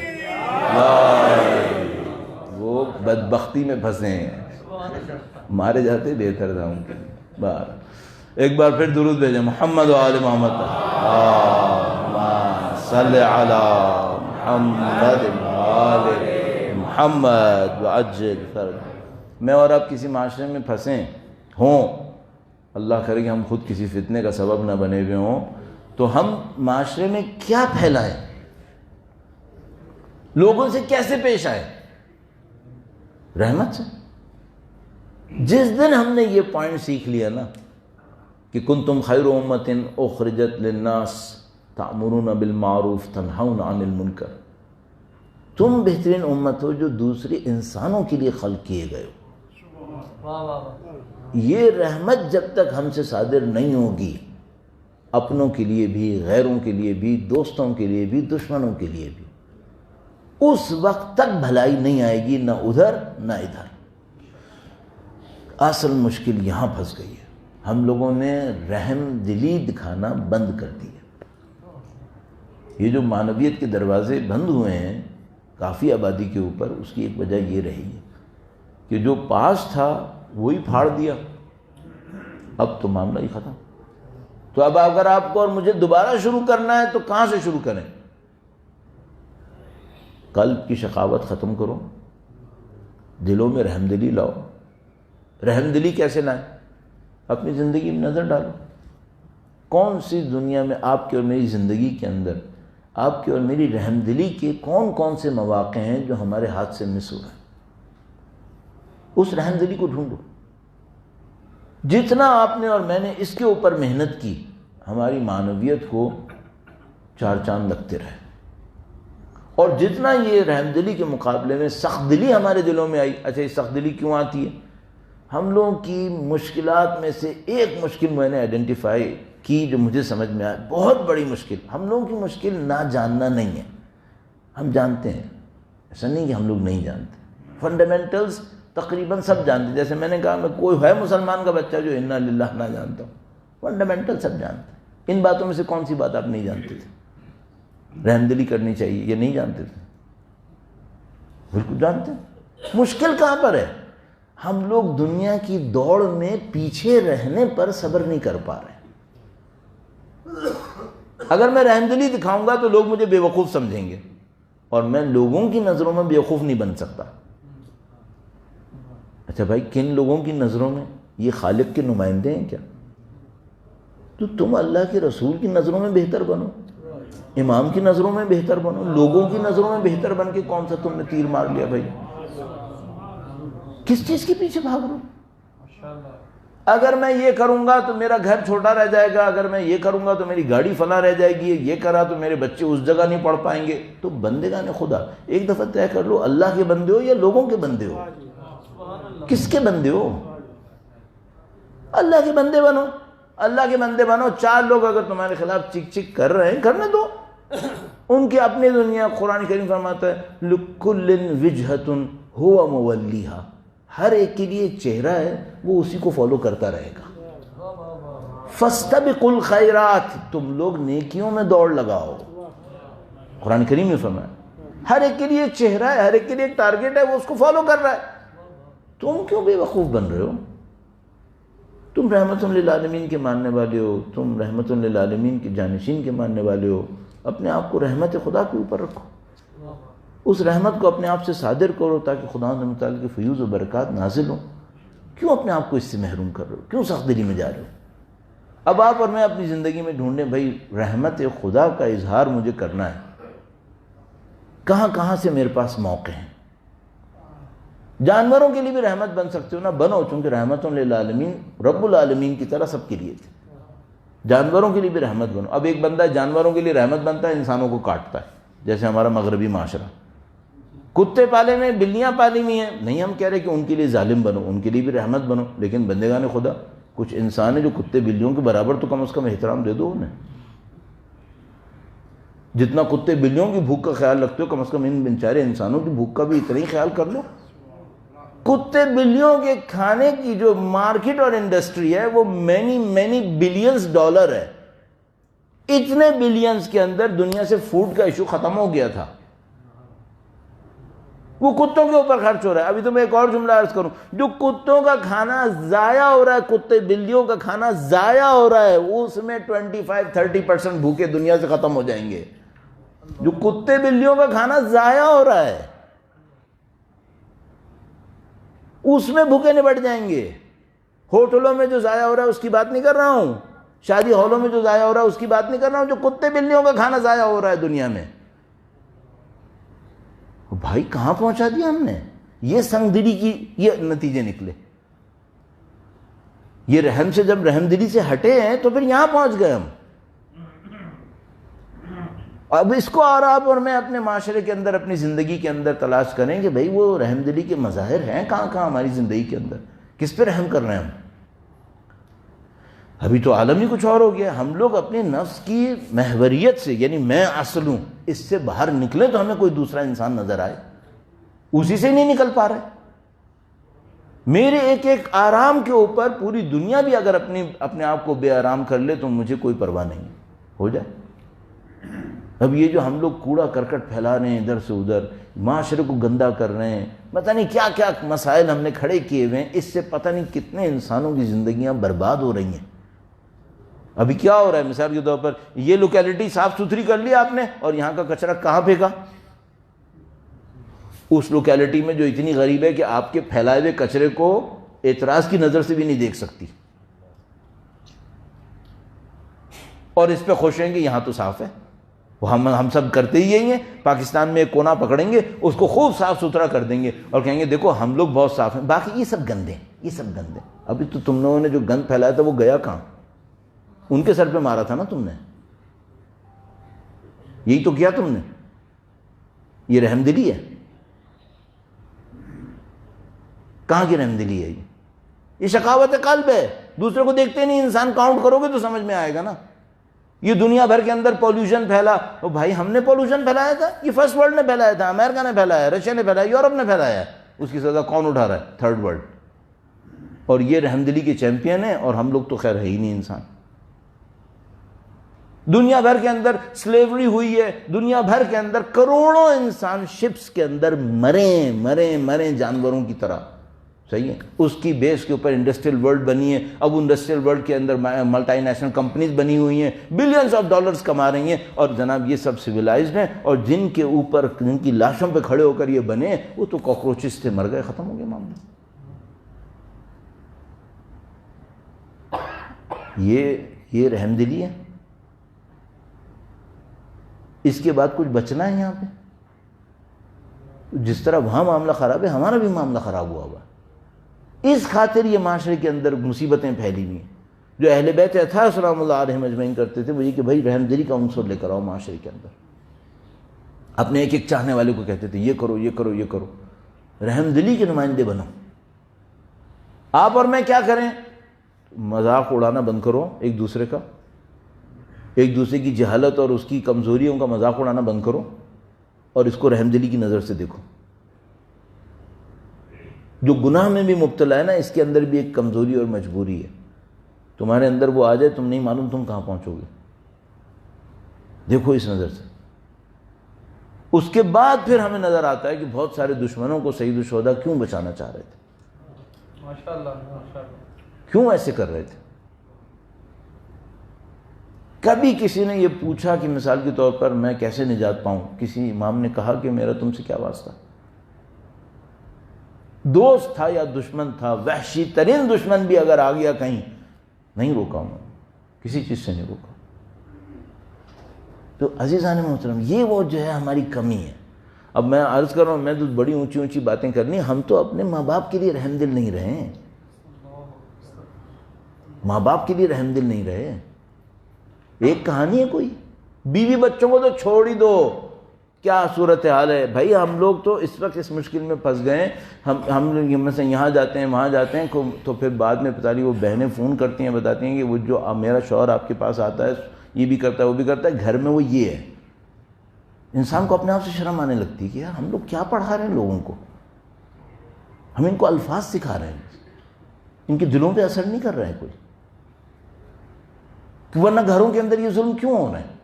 وہ بدبختی میں پھنسے ہیں، مارے جاتے بہتر تھا ان کے لیے۔ بار ایک بار پھر درود بھیجیں، محمد و آل محمد، اللہم صلی علی محمد و آل محمد وعجل فرج۔ میں اور آپ کسی معاشرے میں پھنسیں ہوں، اللہ کرے کہ ہم خود کسی فتنے کا سبب نہ بنے ہوئے ہوں، تو ہم معاشرے میں کیا پھیلائیں، لوگوں سے کیسے پیش آئے؟ رحمت سے۔ جس دن ہم نے یہ پوائنٹ سیکھ لیا نا کہ کنتم خیر امۃ اخرجت للناس تأمرون بالمعروف تنہون عن المنکر، تم بہترین امت ہو جو دوسرے انسانوں کے لیے خلق کیے گئے ہو۔ یہ رحمت جب تک ہم سے صادر نہیں ہوگی، اپنوں کے لیے بھی، غیروں کے لیے بھی، دوستوں کے لیے بھی، دشمنوں کے لیے بھی، اس وقت تک بھلائی نہیں آئے گی، نہ ادھر نہ ادھر۔ اصل مشکل یہاں پھنس گئی ہے، ہم لوگوں نے رحم دلی دکھانا بند کر دی ہے۔ یہ جو معنویت کے دروازے بند ہوئے ہیں کافی آبادی کے اوپر، اس کی ایک وجہ یہ رہی ہے کہ جو پاس تھا وہی پھاڑ دیا، اب تو معاملہ ہی ختم۔ تو اب اگر آپ کو اور مجھے دوبارہ شروع کرنا ہے تو کہاں سے شروع کریں؟ قلب کی شقاوت ختم کرو، دلوں میں رحم دلی لاؤ۔ رحم دلی کیسے لائیں؟ اپنی زندگی میں نظر ڈالو، کون سی دنیا میں آپ کی اور میری زندگی کے اندر آپ کی اور میری رحم دلی کے کون کون سے مواقع ہیں جو ہمارے ہاتھ سے مس ہو رہے ہیں؟ اس رحم دلی کو ڈھونڈو۔ جتنا آپ نے اور میں نے اس کے اوپر محنت کی، ہماری معنویت کو چار چاند لگتے رہے، اور جتنا یہ رحم دلی کے مقابلے میں سخت دلی ہمارے دلوں میں آئی۔ اچھا، یہ سخت دلی کیوں آتی ہے؟ ہم لوگوں کی مشکلات میں سے ایک مشکل میں نے آئیڈینٹیفائی کی جو مجھے سمجھ میں آیا، بہت بڑی مشکل، ہم لوگوں کی مشکل نہ جاننا نہیں ہے، ہم جانتے ہیں، ایسا نہیں کہ ہم لوگ نہیں جانتے، فنڈامنٹلز تقریباً سب جانتے ہیں۔ جیسے میں نے کہا، میں کوئی ہے مسلمان کا بچہ جو انا للہ نہ جانتا ہوں، فنڈامنٹل سب جانتے ہیں۔ ان باتوں میں سے کون سی بات آپ نہیں جانتے تھے؟ رحم دلی کرنی چاہیے، یہ نہیں جانتے تھے؟ بالکل جانتے ہیں۔ مشکل کہاں پر ہے؟ ہم لوگ دنیا کی دوڑ میں پیچھے رہنے پر صبر نہیں کر پا رہے۔ اگر میں رحم دلی دکھاؤں گا تو لوگ مجھے بے وقوف سمجھیں گے، اور میں لوگوں کی نظروں میں بے وقوف نہیں بن سکتا۔ اچھا بھائی، کن لوگوں کی نظروں میں؟ یہ خالق کے نمائندے ہیں کیا؟ تو تم اللہ کے رسول کی نظروں میں بہتر بنو، امام کی نظروں میں بہتر بنو، لوگوں کی نظروں میں بہتر بن کے کون سا تم نے تیر مار لیا بھائی؟ کس چیز کے پیچھے بھاگ رہا ہوں؟ اگر میں یہ کروں گا تو میرا گھر چھوٹا رہ جائے گا، اگر میں یہ کروں گا تو میری گاڑی فلاں رہ جائے گی، یہ کرا تو میرے بچے اس جگہ نہیں پڑھ پائیں گے۔ تو بندگان خدا ایک دفعہ طے کر لو، اللہ کے بندے ہو یا لوگوں کے بندے ہو؟ کس کے بندے ہو؟ اللہ کے بندے بنو، اللہ کے بندے بنو۔ چار لوگ اگر تمہارے خلاف چک چک کر رہے ہیں، کرنے دو، ان کی اپنی دنیا۔ قرآن کریم فرماتا ہے لِكُلٍّ وِجْهَةٌ هُوَ مُوَلِّيهَا، ہر ایک کے لیے چہرہ ہے، وہ اسی کو فالو کرتا رہے گا۔ فَاسْتَبِقُوا الْخَيْرَاتِ، تم لوگ نیکیوں میں دوڑ لگاؤ۔ قرآن کریم میں فرمایا ہر ایک کے لیے چہرہ ہے، ہر ایک کے لیے ایک ٹارگٹ ہے، وہ اس کو فالو کر رہا ہے۔ تم کیوں بے وقوف بن رہے ہو؟ تم رحمت للعالمین کے ماننے والے ہو، تم رحمت للعالمین کے جانشین کے ماننے والے ہو، اپنے آپ کو رحمت خدا کے اوپر رکھو، اس رحمت کو اپنے آپ سے صادر کرو تاکہ خدا متعال کے فیوز و برکات نازل ہوں۔ کیوں اپنے آپ کو اس سے محروم کر رہے ہو؟ کیوں سخت دلی میں جا رہے ہو؟ اب آپ اور میں اپنی زندگی میں ڈھونڈیں، بھائی رحمت خدا کا اظہار مجھے کرنا ہے، کہاں کہاں سے میرے پاس موقع ہیں؟ جانوروں کے لیے بھی رحمت بن سکتے ہو نا، بنو، چونکہ رحمت للعالمین رب العالمین کی طرح سب کے لیے تھے، جانوروں کے لیے بھی رحمت بنو۔ اب ایک بندہ جانوروں کے لیے رحمت بنتا ہے، انسانوں کو کاٹتا ہے، جیسے ہمارا مغربی معاشرہ، کتے پالے میں، بلیاں پالی ہوئی ہیں، نہیں ہم کہہ رہے کہ ان کے لیے ظالم بنو، ان کے لیے بھی رحمت بنو، لیکن بندگان خدا کچھ انسان ہیں جو کتے بلیوں کے برابر تو کم از کم احترام دے دو انہیں۔ جتنا کتے بلیوں کی بھوک کا خیال رکھتے ہو، کم از کم ان بیچارے انسانوں کی بھوک کا بھی اتنا ہی خیال کر لو۔ کتے بلیوں کے کھانے کی جو مارکیٹ اور انڈسٹری ہے وہ مینی بلینز ڈالر ہے۔ اتنے بلینز کے اندر دنیا سے فوڈ کا ایشو ختم ہو گیا تھا، وہ کتوں کے اوپر خرچ ہو رہا ہے۔ ابھی تو میں ایک اور جملہ عرض کروں، جو کتوں کا کھانا ضائع ہو رہا ہے، کتے بلیوں کا کھانا ضائع ہو رہا ہے، اس میں 25-30% بھوکے دنیا سے ختم ہو جائیں گے۔ جو کتے بلیوں کا کھانا ضائع ہو رہا ہے اس میں بھوکے نپٹ جائیں گے۔ ہوٹلوں میں جو ضائع ہو رہا ہے اس کی بات نہیں کر رہا ہوں، شادی ہالوں میں جو ضائع ہو رہا ہے اس کی بات نہیں کر رہا ہوں، جو کتے بلیوں کا کھانا ضائع ہو رہا ہے دنیا میں۔ بھائی کہاں پہنچا دیا ہم نے؟ یہ سنگ دلی کی یہ نتیجے نکلے۔ یہ رحم سے جب رحم دلی سے ہٹے ہیں تو پھر یہاں پہنچ گئے ہم۔ اب اس کو اور آپ اور میں اپنے معاشرے کے اندر، اپنی زندگی کے اندر تلاش کریں کہ بھئی وہ رحم دلی کے مظاہر ہیں کہاں کہاں ہماری زندگی کے اندر، کس پہ رحم کر رہے ہیں ہم؟ ابھی تو عالم ہی کچھ اور ہو گیا۔ ہم لوگ اپنے نفس کی محوریت سے، یعنی میں اصل ہوں، اس سے باہر نکلیں تو ہمیں کوئی دوسرا انسان نظر آئے، اسی سے نہیں نکل پا رہے۔ میرے ایک ایک آرام کے اوپر پوری دنیا بھی اگر اپنے آپ کو بے آرام کر لے تو مجھے کوئی پرواہ نہیں، ہو جائے۔ اب یہ جو ہم لوگ کوڑا کرکٹ پھیلا رہے ہیں ادھر سے ادھر، معاشرے کو گندا کر رہے ہیں، پتہ نہیں کیا کیا مسائل ہم نے کھڑے کیے ہوئے ہیں، اس سے پتہ نہیں کتنے انسانوں کی زندگیاں برباد ہو رہی ہیں۔ ابھی کیا ہو رہا ہے؟ مثال کے طور پر یہ لوکیلٹی صاف ستھری کر لی آپ نے اور یہاں کا کچرا کہاں پھینکا؟ اس لوکیلٹی میں جو اتنی غریب ہے کہ آپ کے پھیلائے ہوئے کچرے کو اعتراض کی نظر سے بھی نہیں دیکھ سکتی، اور اس پہ خوش ہیں کہ یہاں تو صاف ہے۔ وہ ہم سب کرتے ہی یہی ہیں، پاکستان میں ایک کونا پکڑیں گے، اس کو خوب صاف ستھرا کر دیں گے اور کہیں گے دیکھو ہم لوگ بہت صاف ہیں، باقی یہ سب گندے ہیں، یہ سب گندے ہیں۔ ابھی تو تم لوگوں نے جو گند پھیلایا تھا وہ گیا کہاں؟ ان کے سر پہ مارا تھا نا تم نے، یہی تو کیا تم نے۔ یہ رحم دلی ہے؟ کہاں کی رحم دلی ہے یہ شقاوت قلب ہے۔ دوسرے کو دیکھتے نہیں، انسان کاؤنٹ کرو گے تو سمجھ میں آئے گا نا۔ یہ دنیا بھر کے اندر پولوشن پھیلا، او بھائی ہم نے پولوشن پھیلایا تھا؟ یہ فرسٹ ورلڈ نے پھیلایا تھا، امریکہ نے پھیلایا ہے، رشیا نے پھیلایا، یورپ نے پھیلایا ہے۔ اس کی سزا کون اٹھا رہا ہے؟ Third world. اور یہ رحم دلی کے چیمپئن ہیں، اور ہم لوگ تو خیر ہے ہی نہیں انسان۔ دنیا بھر کے اندر سلیوری ہوئی ہے، دنیا بھر کے اندر کروڑوں انسان شپس کے اندر مریں جانوروں کی طرح، صحیح ہے۔ اس کی بیس کے اوپر انڈسٹریل ورلڈ بنی ہے۔ اب انڈسٹریل ورلڈ کے اندر ملٹی نیشنل کمپنیز بنی ہوئی ہیں، بلینز آف ڈالرز کما رہی ہیں، اور جناب یہ سب سویلائزڈ ہیں، اور جن کے اوپر جن کی لاشوں پہ کھڑے ہو کر یہ بنے وہ تو کاکروچز تھے، مر گئے، ختم ہو گئے معاملہ۔ یہ رحم دلی ہے؟ اس کے بعد کچھ بچنا ہے یہاں پہ؟ جس طرح وہاں معاملہ خراب ہے ہمارا بھی معاملہ خراب ہوا ہوا ہے۔ اس خاطر یہ معاشرے کے اندر مصیبتیں پھیلی ہوئی ہیں۔ جو اہل بیت اطہار سلام اللہ علیہم اجمعین کرتے تھے وہ یہ کہ بھائی رحم دلی کا عنصر لے کر آؤ معاشرے کے اندر۔ اپنے ایک ایک چاہنے والے کو کہتے تھے یہ کرو یہ کرو یہ کرو، رحم دلی کے نمائندے بنو۔ آپ اور میں کیا کریں؟ مذاق اڑانا بند کرو ایک دوسرے کا، ایک دوسرے کی جہالت اور اس کی کمزوریوں کا مذاق اڑانا بند کرو، اور اس کو رحم دلی کی نظر سے دیکھو۔ جو گناہ میں بھی مبتلا ہے نا، اس کے اندر بھی ایک کمزوری اور مجبوری ہے۔ تمہارے اندر وہ آ جائے، تم نہیں معلوم تم کہاں پہنچو گے۔ دیکھو اس نظر سے۔ اس کے بعد پھر ہمیں نظر آتا ہے کہ بہت سارے دشمنوں کو سید الشہداء کیوں بچانا چاہ رہے تھے،
ماشاءاللہ
کیوں ایسے کر رہے تھے۔ کبھی کسی نے یہ پوچھا کہ مثال کے طور پر میں کیسے نجات پاؤں؟ کسی امام نے کہا کہ میرا تم سے کیا واسطہ؟ دوست تھا یا دشمن تھا، وحشی ترین دشمن بھی اگر آ گیا کہیں، نہیں روکا ہوں، کسی چیز سے نہیں روکا۔ تو عزیزان محترم، یہ وہ جو ہے ہماری کمی ہے۔ اب میں عرض کر رہا ہوں، میں تو بڑی اونچی اونچی باتیں کرنی، ہم تو اپنے ماں باپ کے لیے رحم دل نہیں رہے ہیں، ماں باپ کے لیے رحم دل نہیں رہے۔ ایک کہانی ہے کوئی، بیوی بچوں کو تو چھوڑ ہی دو، کیا صورتحال ہے بھائی۔ ہم لوگ تو اس وقت اس مشکل میں پھنس گئے ہیں، ہم لوگ مثلا یہاں جاتے ہیں وہاں جاتے ہیں تو پھر بعد میں پتہ نہیں وہ بہنیں فون کرتی ہیں، بتاتی ہیں کہ وہ جو میرا شوہر آپ کے پاس آتا ہے یہ بھی کرتا ہے وہ بھی کرتا ہے، گھر میں وہ یہ ہے۔ انسان کو اپنے آپ سے شرم آنے لگتی ہے کہ یار ہم لوگ کیا پڑھا رہے ہیں لوگوں کو، ہم ان کو الفاظ سکھا رہے ہیں، ان کے دلوں پہ اثر نہیں کر رہا ہے کوئی، ورنہ گھروں کے اندر یہ ظلم کیوں ہو رہا ہے؟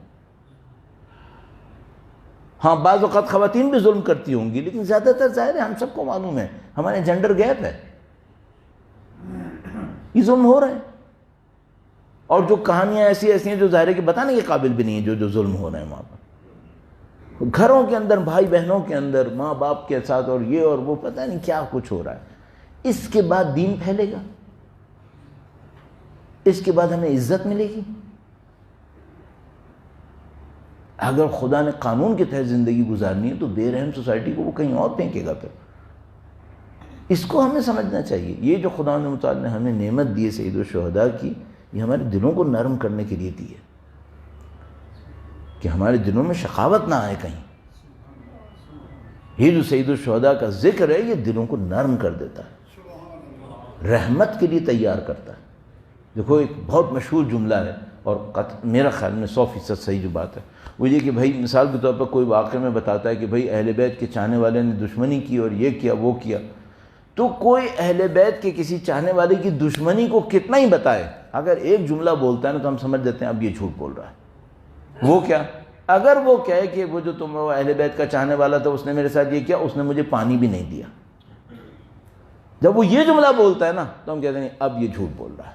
ہاں بعض اوقات خواتین بھی ظلم کرتی ہوں گی، لیکن زیادہ تر ظاہر ہے ہم سب کو معلوم ہے ہمارے جینڈر گیپ ہے، یہ ظلم ہو رہے ہیں۔ اور جو کہانیاں ایسی ہیں جو ظاہر ہے کہ بتانے کے قابل بھی نہیں ہے، جو ظلم ہو رہے ہیں وہاں پر، گھروں کے اندر، بھائی بہنوں کے اندر، ماں باپ کے ساتھ، اور یہ اور وہ، پتہ نہیں کیا کچھ ہو رہا ہے۔ اس کے بعد دین پھیلے گا؟ اس کے بعد ہمیں عزت ملے گی؟ اگر خدا نے قانون کے تحت زندگی گزارنی ہے تو بے رحم سوسائٹی کو وہ کہیں اور پھینکے گا پھر. اس کو ہمیں سمجھنا چاہیے. یہ جو خدا متعال نے ہمیں نعمت دی ہے سید الشہداء کی، یہ ہمارے دلوں کو نرم کرنے کے لیے دی ہے کہ ہمارے دلوں میں شقاوت نہ آئے کہیں. یہ جو سید الشہداء کا ذکر ہے یہ دلوں کو نرم کر دیتا ہے، رحمت کے لیے تیار کرتا ہے. دیکھو ایک بہت مشہور جملہ ہے اور میرا خیال میں 100% صحیح جو بات ہے وہ یہ کہ بھائی مثال کے طور پر کوئی واقعہ میں بتاتا ہے کہ بھائی اہل بیت کے چاہنے والے نے دشمنی کی اور یہ کیا وہ کیا، تو کوئی اہل بیت کے کسی چاہنے والے کی دشمنی کو کتنا ہی بتائے، اگر ایک جملہ بولتا ہے نا تو ہم سمجھ جاتے ہیں اب یہ جھوٹ بول رہا ہے. وہ کیا؟ اگر وہ کہے کہ وہ جو تم اہل بیت کا چاہنے والا تھا اس نے میرے ساتھ یہ کیا، اس نے مجھے پانی بھی نہیں دیا، جب وہ یہ جملہ بولتا ہے نا تو ہم کہتے ہیں اب یہ جھوٹ بول رہا ہے،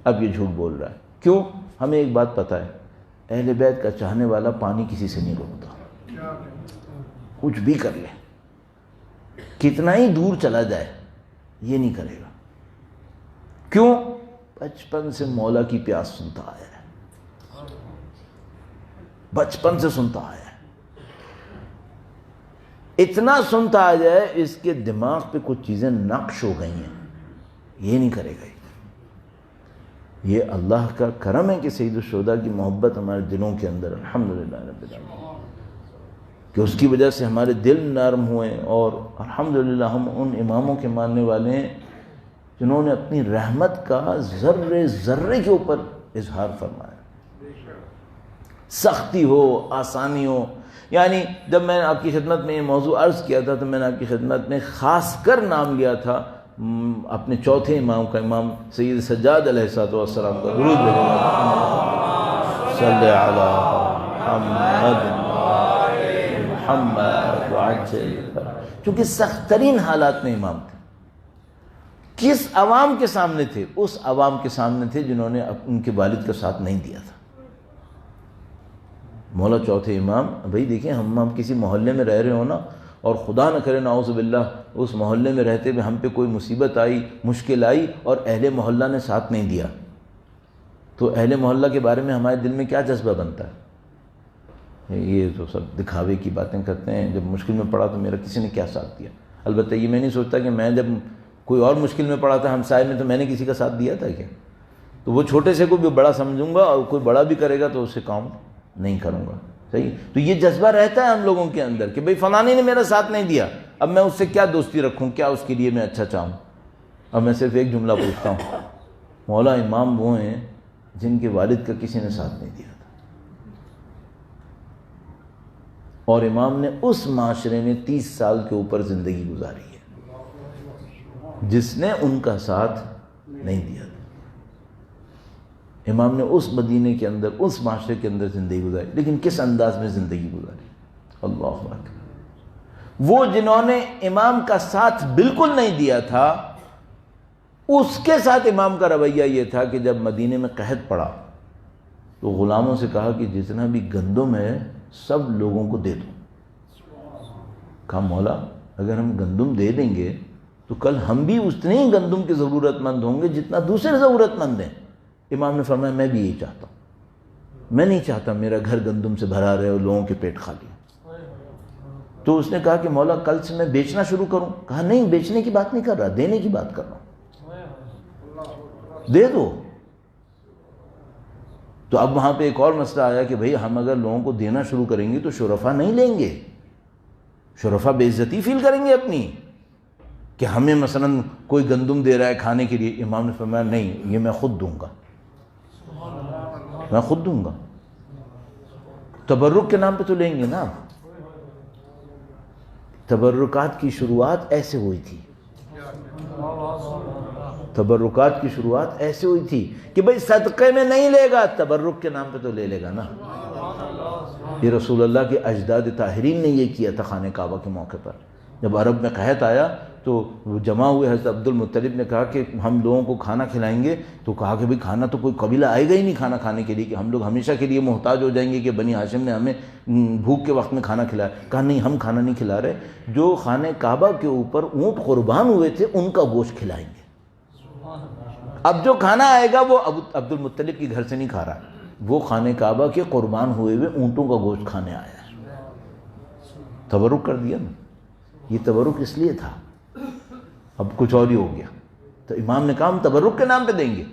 اب یہ جھوٹ بول رہا ہے. کیوں؟ ہمیں ایک بات پتہ ہے، اہل بیت کا چاہنے والا پانی کسی سے نہیں روکتا، کچھ بھی کر لے، کتنا ہی دور چلا جائے یہ نہیں کرے گا. کیوں؟ بچپن سے مولا کی پیاس سنتا آیا ہے، بچپن سے سنتا آیا ہے. اتنا سنتا آ جائے اس کے دماغ پہ کچھ چیزیں نقش ہو گئی ہیں، یہ نہیں کرے گا. یہ اللہ کا کرم ہے کہ سید الشہداء کی محبت ہمارے دلوں کے اندر الحمدللہ رب العالمین، کہ اس کی وجہ سے ہمارے دل نرم ہوئے. اور الحمدللہ ہم ان اماموں کے ماننے والے ہیں جنہوں نے اپنی رحمت کا ذرے ذرے کے اوپر اظہار فرمایا، سختی ہو آسانی ہو. یعنی جب میں نے آپ کی خدمت میں یہ موضوع عرض کیا تھا تو میں نے آپ کی خدمت میں خاص کر نام لیا تھا اپنے چوتھے امام کا، امام سید سجاد علیہ السلام کا. درود بھیجے صلی علی محمد وعجل، چونکہ سخت ترین حالات میں امام تھے. کس عوام کے سامنے تھے؟ اس عوام کے سامنے تھے جنہوں نے ان کے والد کا ساتھ نہیں دیا تھا. مولا چوتھے امام. بھائی دیکھیں ہم کسی محلے میں رہ رہے ہو نا اور خدا نہ کرے نعوذ باللہ اس محلے میں رہتے ہوئے ہم پہ کوئی مصیبت آئی، مشکل آئی اور اہل محلہ نے ساتھ نہیں دیا، تو اہل محلہ کے بارے میں ہمارے دل میں کیا جذبہ بنتا ہے؟ یہ تو سب دکھاوے کی باتیں کرتے ہیں. جب مشکل میں پڑا تو میرا کسی نے کیا ساتھ دیا؟ البتہ یہ میں نہیں سوچتا کہ میں جب کوئی اور مشکل میں پڑا تھا ہمسائے میں تو میں نے کسی کا ساتھ دیا تھا کیا؟ تو وہ چھوٹے سے کو بھی بڑا سمجھوں گا اور کوئی بڑا بھی کرے گا تو اسے کام نہیں کروں گا. صحیح؟ تو یہ جذبہ رہتا ہے ہم لوگوں کے اندر کہ بھئی فلانی نے میرا ساتھ نہیں دیا، اب میں اس سے کیا دوستی رکھوں، کیا اس کے لیے میں اچھا چاہوں. اب میں صرف ایک جملہ پوچھتا ہوں، مولا امام وہ ہیں جن کے والد کا کسی نے ساتھ نہیں دیا تھا، اور امام نے اس معاشرے میں 30 سال کے اوپر زندگی گزاری ہے جس نے ان کا ساتھ نہیں دیا تھا. امام نے اس مدینے کے اندر، اس معاشرے کے اندر زندگی گزاری، لیکن کس انداز میں زندگی گزاری؟ اللہ اکبر. وہ جنہوں نے امام کا ساتھ بالکل نہیں دیا تھا اس کے ساتھ امام کا رویہ یہ تھا کہ جب مدینے میں قحط پڑا تو غلاموں سے کہا کہ جتنا بھی گندم ہے سب لوگوں کو دے دو. کہا مولا اگر ہم گندم دے دیں گے تو کل ہم بھی اتنے ہی گندم کے ضرورت مند ہوں گے جتنا دوسرے ضرورت مند ہیں. امام نے فرمایا میں بھی یہی چاہتا ہوں، میں نہیں چاہتا میرا گھر گندم سے بھرا رہے اور لوگوں کے پیٹ خالی. تو اس نے کہا کہ مولا کل سے میں بیچنا شروع کروں؟ کہا نہیں، بیچنے کی بات نہیں کر رہا، دینے کی بات کر رہا ہوں، دے دو. تو اب وہاں پہ ایک اور مسئلہ آیا کہ بھئی ہم اگر لوگوں کو دینا شروع کریں گے تو شرفا نہیں لیں گے، شرفا بے عزتی فیل کریں گے اپنی کہ ہمیں مثلا کوئی گندم دے رہا ہے کھانے کے لیے. امام نے فرمایا نہیں، یہ میں خود دوں گا، میں خود دوں گا. تبرک کے نام پہ تو لیں گے نا. تبرکات کی شروعات ایسے ہوئی تھی، تبرکات کی شروعات ایسے ہوئی تھی کہ بھئی صدقے میں نہیں لے گا، تبرک کے نام پہ تو لے گا نا. یہ رسول اللہ کے اجداد طاہرین نے یہ کیا تھا خانہ کعبہ کے موقع پر. جب عرب میں قحط آیا تو وہ جمع ہوئے، حضرت عبد المطلب نے کہا کہ ہم لوگوں کو کھانا کھلائیں گے. تو کہا کہ بھئی کھانا تو کوئی قبیلہ آئے گا ہی نہیں کھانا کھانے کے لیے کہ ہم لوگ ہمیشہ کے لیے محتاج ہو جائیں گے کہ بنی ہاشم نے ہمیں بھوک کے وقت میں کھانا کھلایا. کہا نہیں، ہم کھانا نہیں کھلا رہے، جو خانہ کعبہ کے اوپر اونٹ قربان ہوئے تھے ان کا گوشت کھلائیں گے. اب جو کھانا آئے گا وہ عبد المطلب کے گھر سے نہیں کھا رہا، وہ خانہ کعبہ کے قربان ہوئے ہوئے اونٹوں کا گوشت کھانے آیا ہے۔ تبرک کر دیا نا، یہ تبرک اس لیے تھا، اب کچھ اور ہی ہو گیا۔ تو امام نے کہا ہم تبرک کے نام پہ دیں گے۔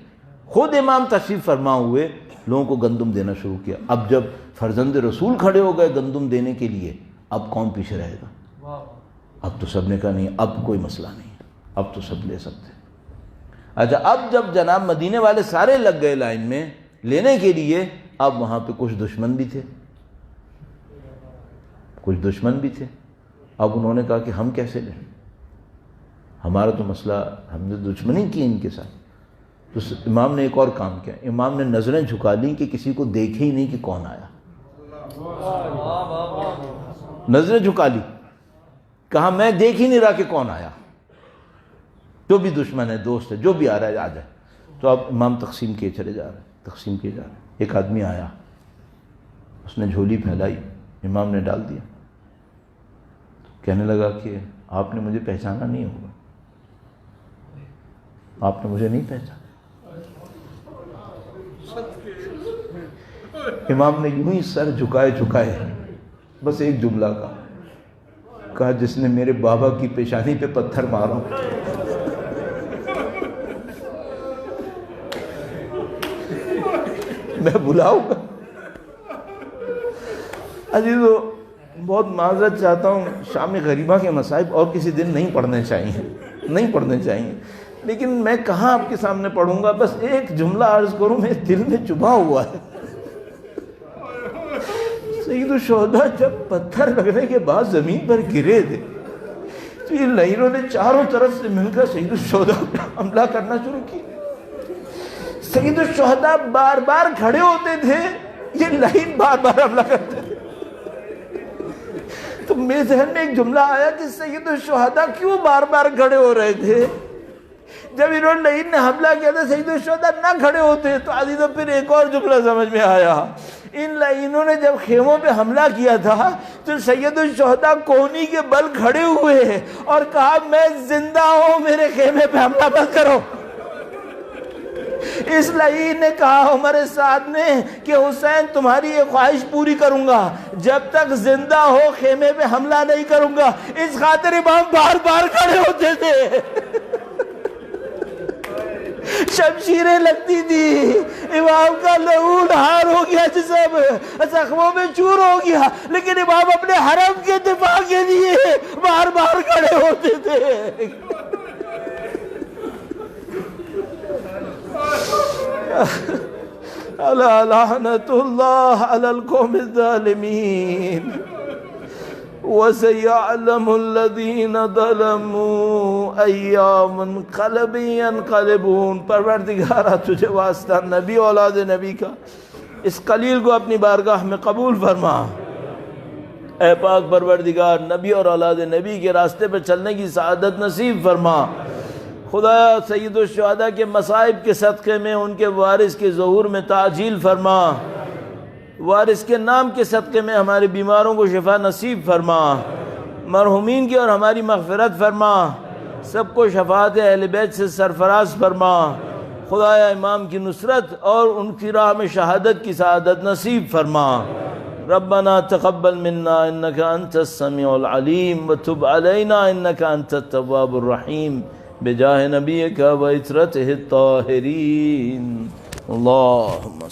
خود امام تشریف فرما ہوئے لوگوں کو گندم دینا شروع کیا۔ اب جب فرزند رسول کھڑے ہو گئے گندم دینے کے لیے، اب کون پیچھے رہے گا؟ اب تو سب نے کہا نہیں، اب کوئی مسئلہ نہیں ہے، اب تو سب لے سکتے ہیں۔ اچھا، اب جب جناب مدینے والے سارے لگ گئے لائن میں لینے کے لیے، اب وہاں پہ کچھ دشمن بھی تھے، کچھ دشمن بھی تھے۔ اب انہوں نے کہا کہ ہم کیسے لیں، ہمارا تو مسئلہ، ہم نے دشمنی کی ان کے ساتھ۔ تو امام نے ایک اور کام کیا، امام نے نظریں جھکا لیں کہ کسی کو دیکھے ہی نہیں کہ کون آیا، نظریں جھکا لی، کہا میں دیکھ ہی نہیں رہا کہ کون آیا، جو بھی دشمن ہے، دوست ہے، جو بھی آ رہا ہے آ جائے۔ تو اب امام تقسیم کیے چلے جا رہے ہیں، تقسیم کیے جا رہے ہیں۔ ایک آدمی آیا، اس نے جھولی پھیلائی، امام نے ڈال دیا، کہنے لگا کہ آپ نے مجھے پہچانا نہیں ہوگا، آپ نے مجھے نہیں پہچانا۔ امام نے یوں ہی سر جھکائے بس ایک جملہ کہا جس نے میرے بابا کی پیشانی پہ پتھر مارا میں بلاؤں گا۔ عزیزو، بہت معذرت چاہتا ہوں، شام غریبہ کے مصائب اور کسی دن نہیں پڑھنے چاہیے، لیکن میں کہاں آپ کے سامنے پڑھوں گا، بس ایک جملہ عرض کروں، میرے دل میں چبھا ہوا ہے۔ سید الشہداء جب پتھر لگنے کے بعد زمین پر گرے تھے تو یہ لہروں نے چاروں طرف سے مل کر سید الشہداء پر حملہ کرنا شروع کیا۔ سید الشہداء بار بار کھڑے ہوتے تھے، یہ لہر بار بار حملہ کرتے تھے۔ تو میرے ذہن میں ایک جملہ آیا کہ سید الشہداء کیوں بار بار کھڑے ہو رہے تھے؟ جب انہوں نے لہر نے حملہ کیا تھا، سید الشہداء نہ کھڑے ہوتے تو عزیزوں پھر ایک اور جملہ سمجھ میں آیا۔ ان لعینوں نے جب خیموں پہ حملہ کیا تھا تو سید الشہداء کونی کے بل کھڑے ہوئے اور کہا میں زندہ ہوں، میرے خیمے پہ حملہ مت کرو۔ اس لعین نے کہا عمر سعد نے کہ حسین تمہاری یہ خواہش پوری کروں گا، جب تک زندہ ہو خیمے پہ حملہ نہیں کروں گا۔ اس خاطر امام بار بار کھڑے ہوتے تھے، شمشیریں لگتی تھی، امام کا لہو نہار ہو گیا، جسم زخموں میں چور ہو گیا، لیکن امام اپنے حرم کے دفاع کے لیے بار بار کھڑے ہوتے تھے۔ الا لعنت اللہ علی القوم الظالمین وَسَيَعْلَمُ الَّذِينَ ظَلَمُوا أَيَّا مُنْقَلَبٍ يَنْقَلِبُونَ۔ پروردگارہ تجھے واسطہ نبی اولاد نبی کا اس قلیل کو اپنی بارگاہ میں قبول فرما۔ اے پاک پروردگار، نبی اور اولاد نبی کے راستے پہ چلنے کی سعادت نصیب فرما۔ خدا سید الشہداء کے مصائب کے صدقے میں ان کے وارث کے ظہور میں تعجیل فرما، وارث کے نام کے صدقے میں ہمارے بیماروں کو شفا نصیب فرما، مرحومین کی اور ہماری مغفرت فرما، سب کو شفاعت اہل بیت سے سرفراز فرما۔ خدایا امام کی نصرت اور ان کی راہ میں شہادت کی سعادت نصیب فرما۔ ربنا تقبل منا انك انت السميع العليم وتب علينا انك انت التواب الرحيم بجاہ نبيك وعترته الطاهرين اللهم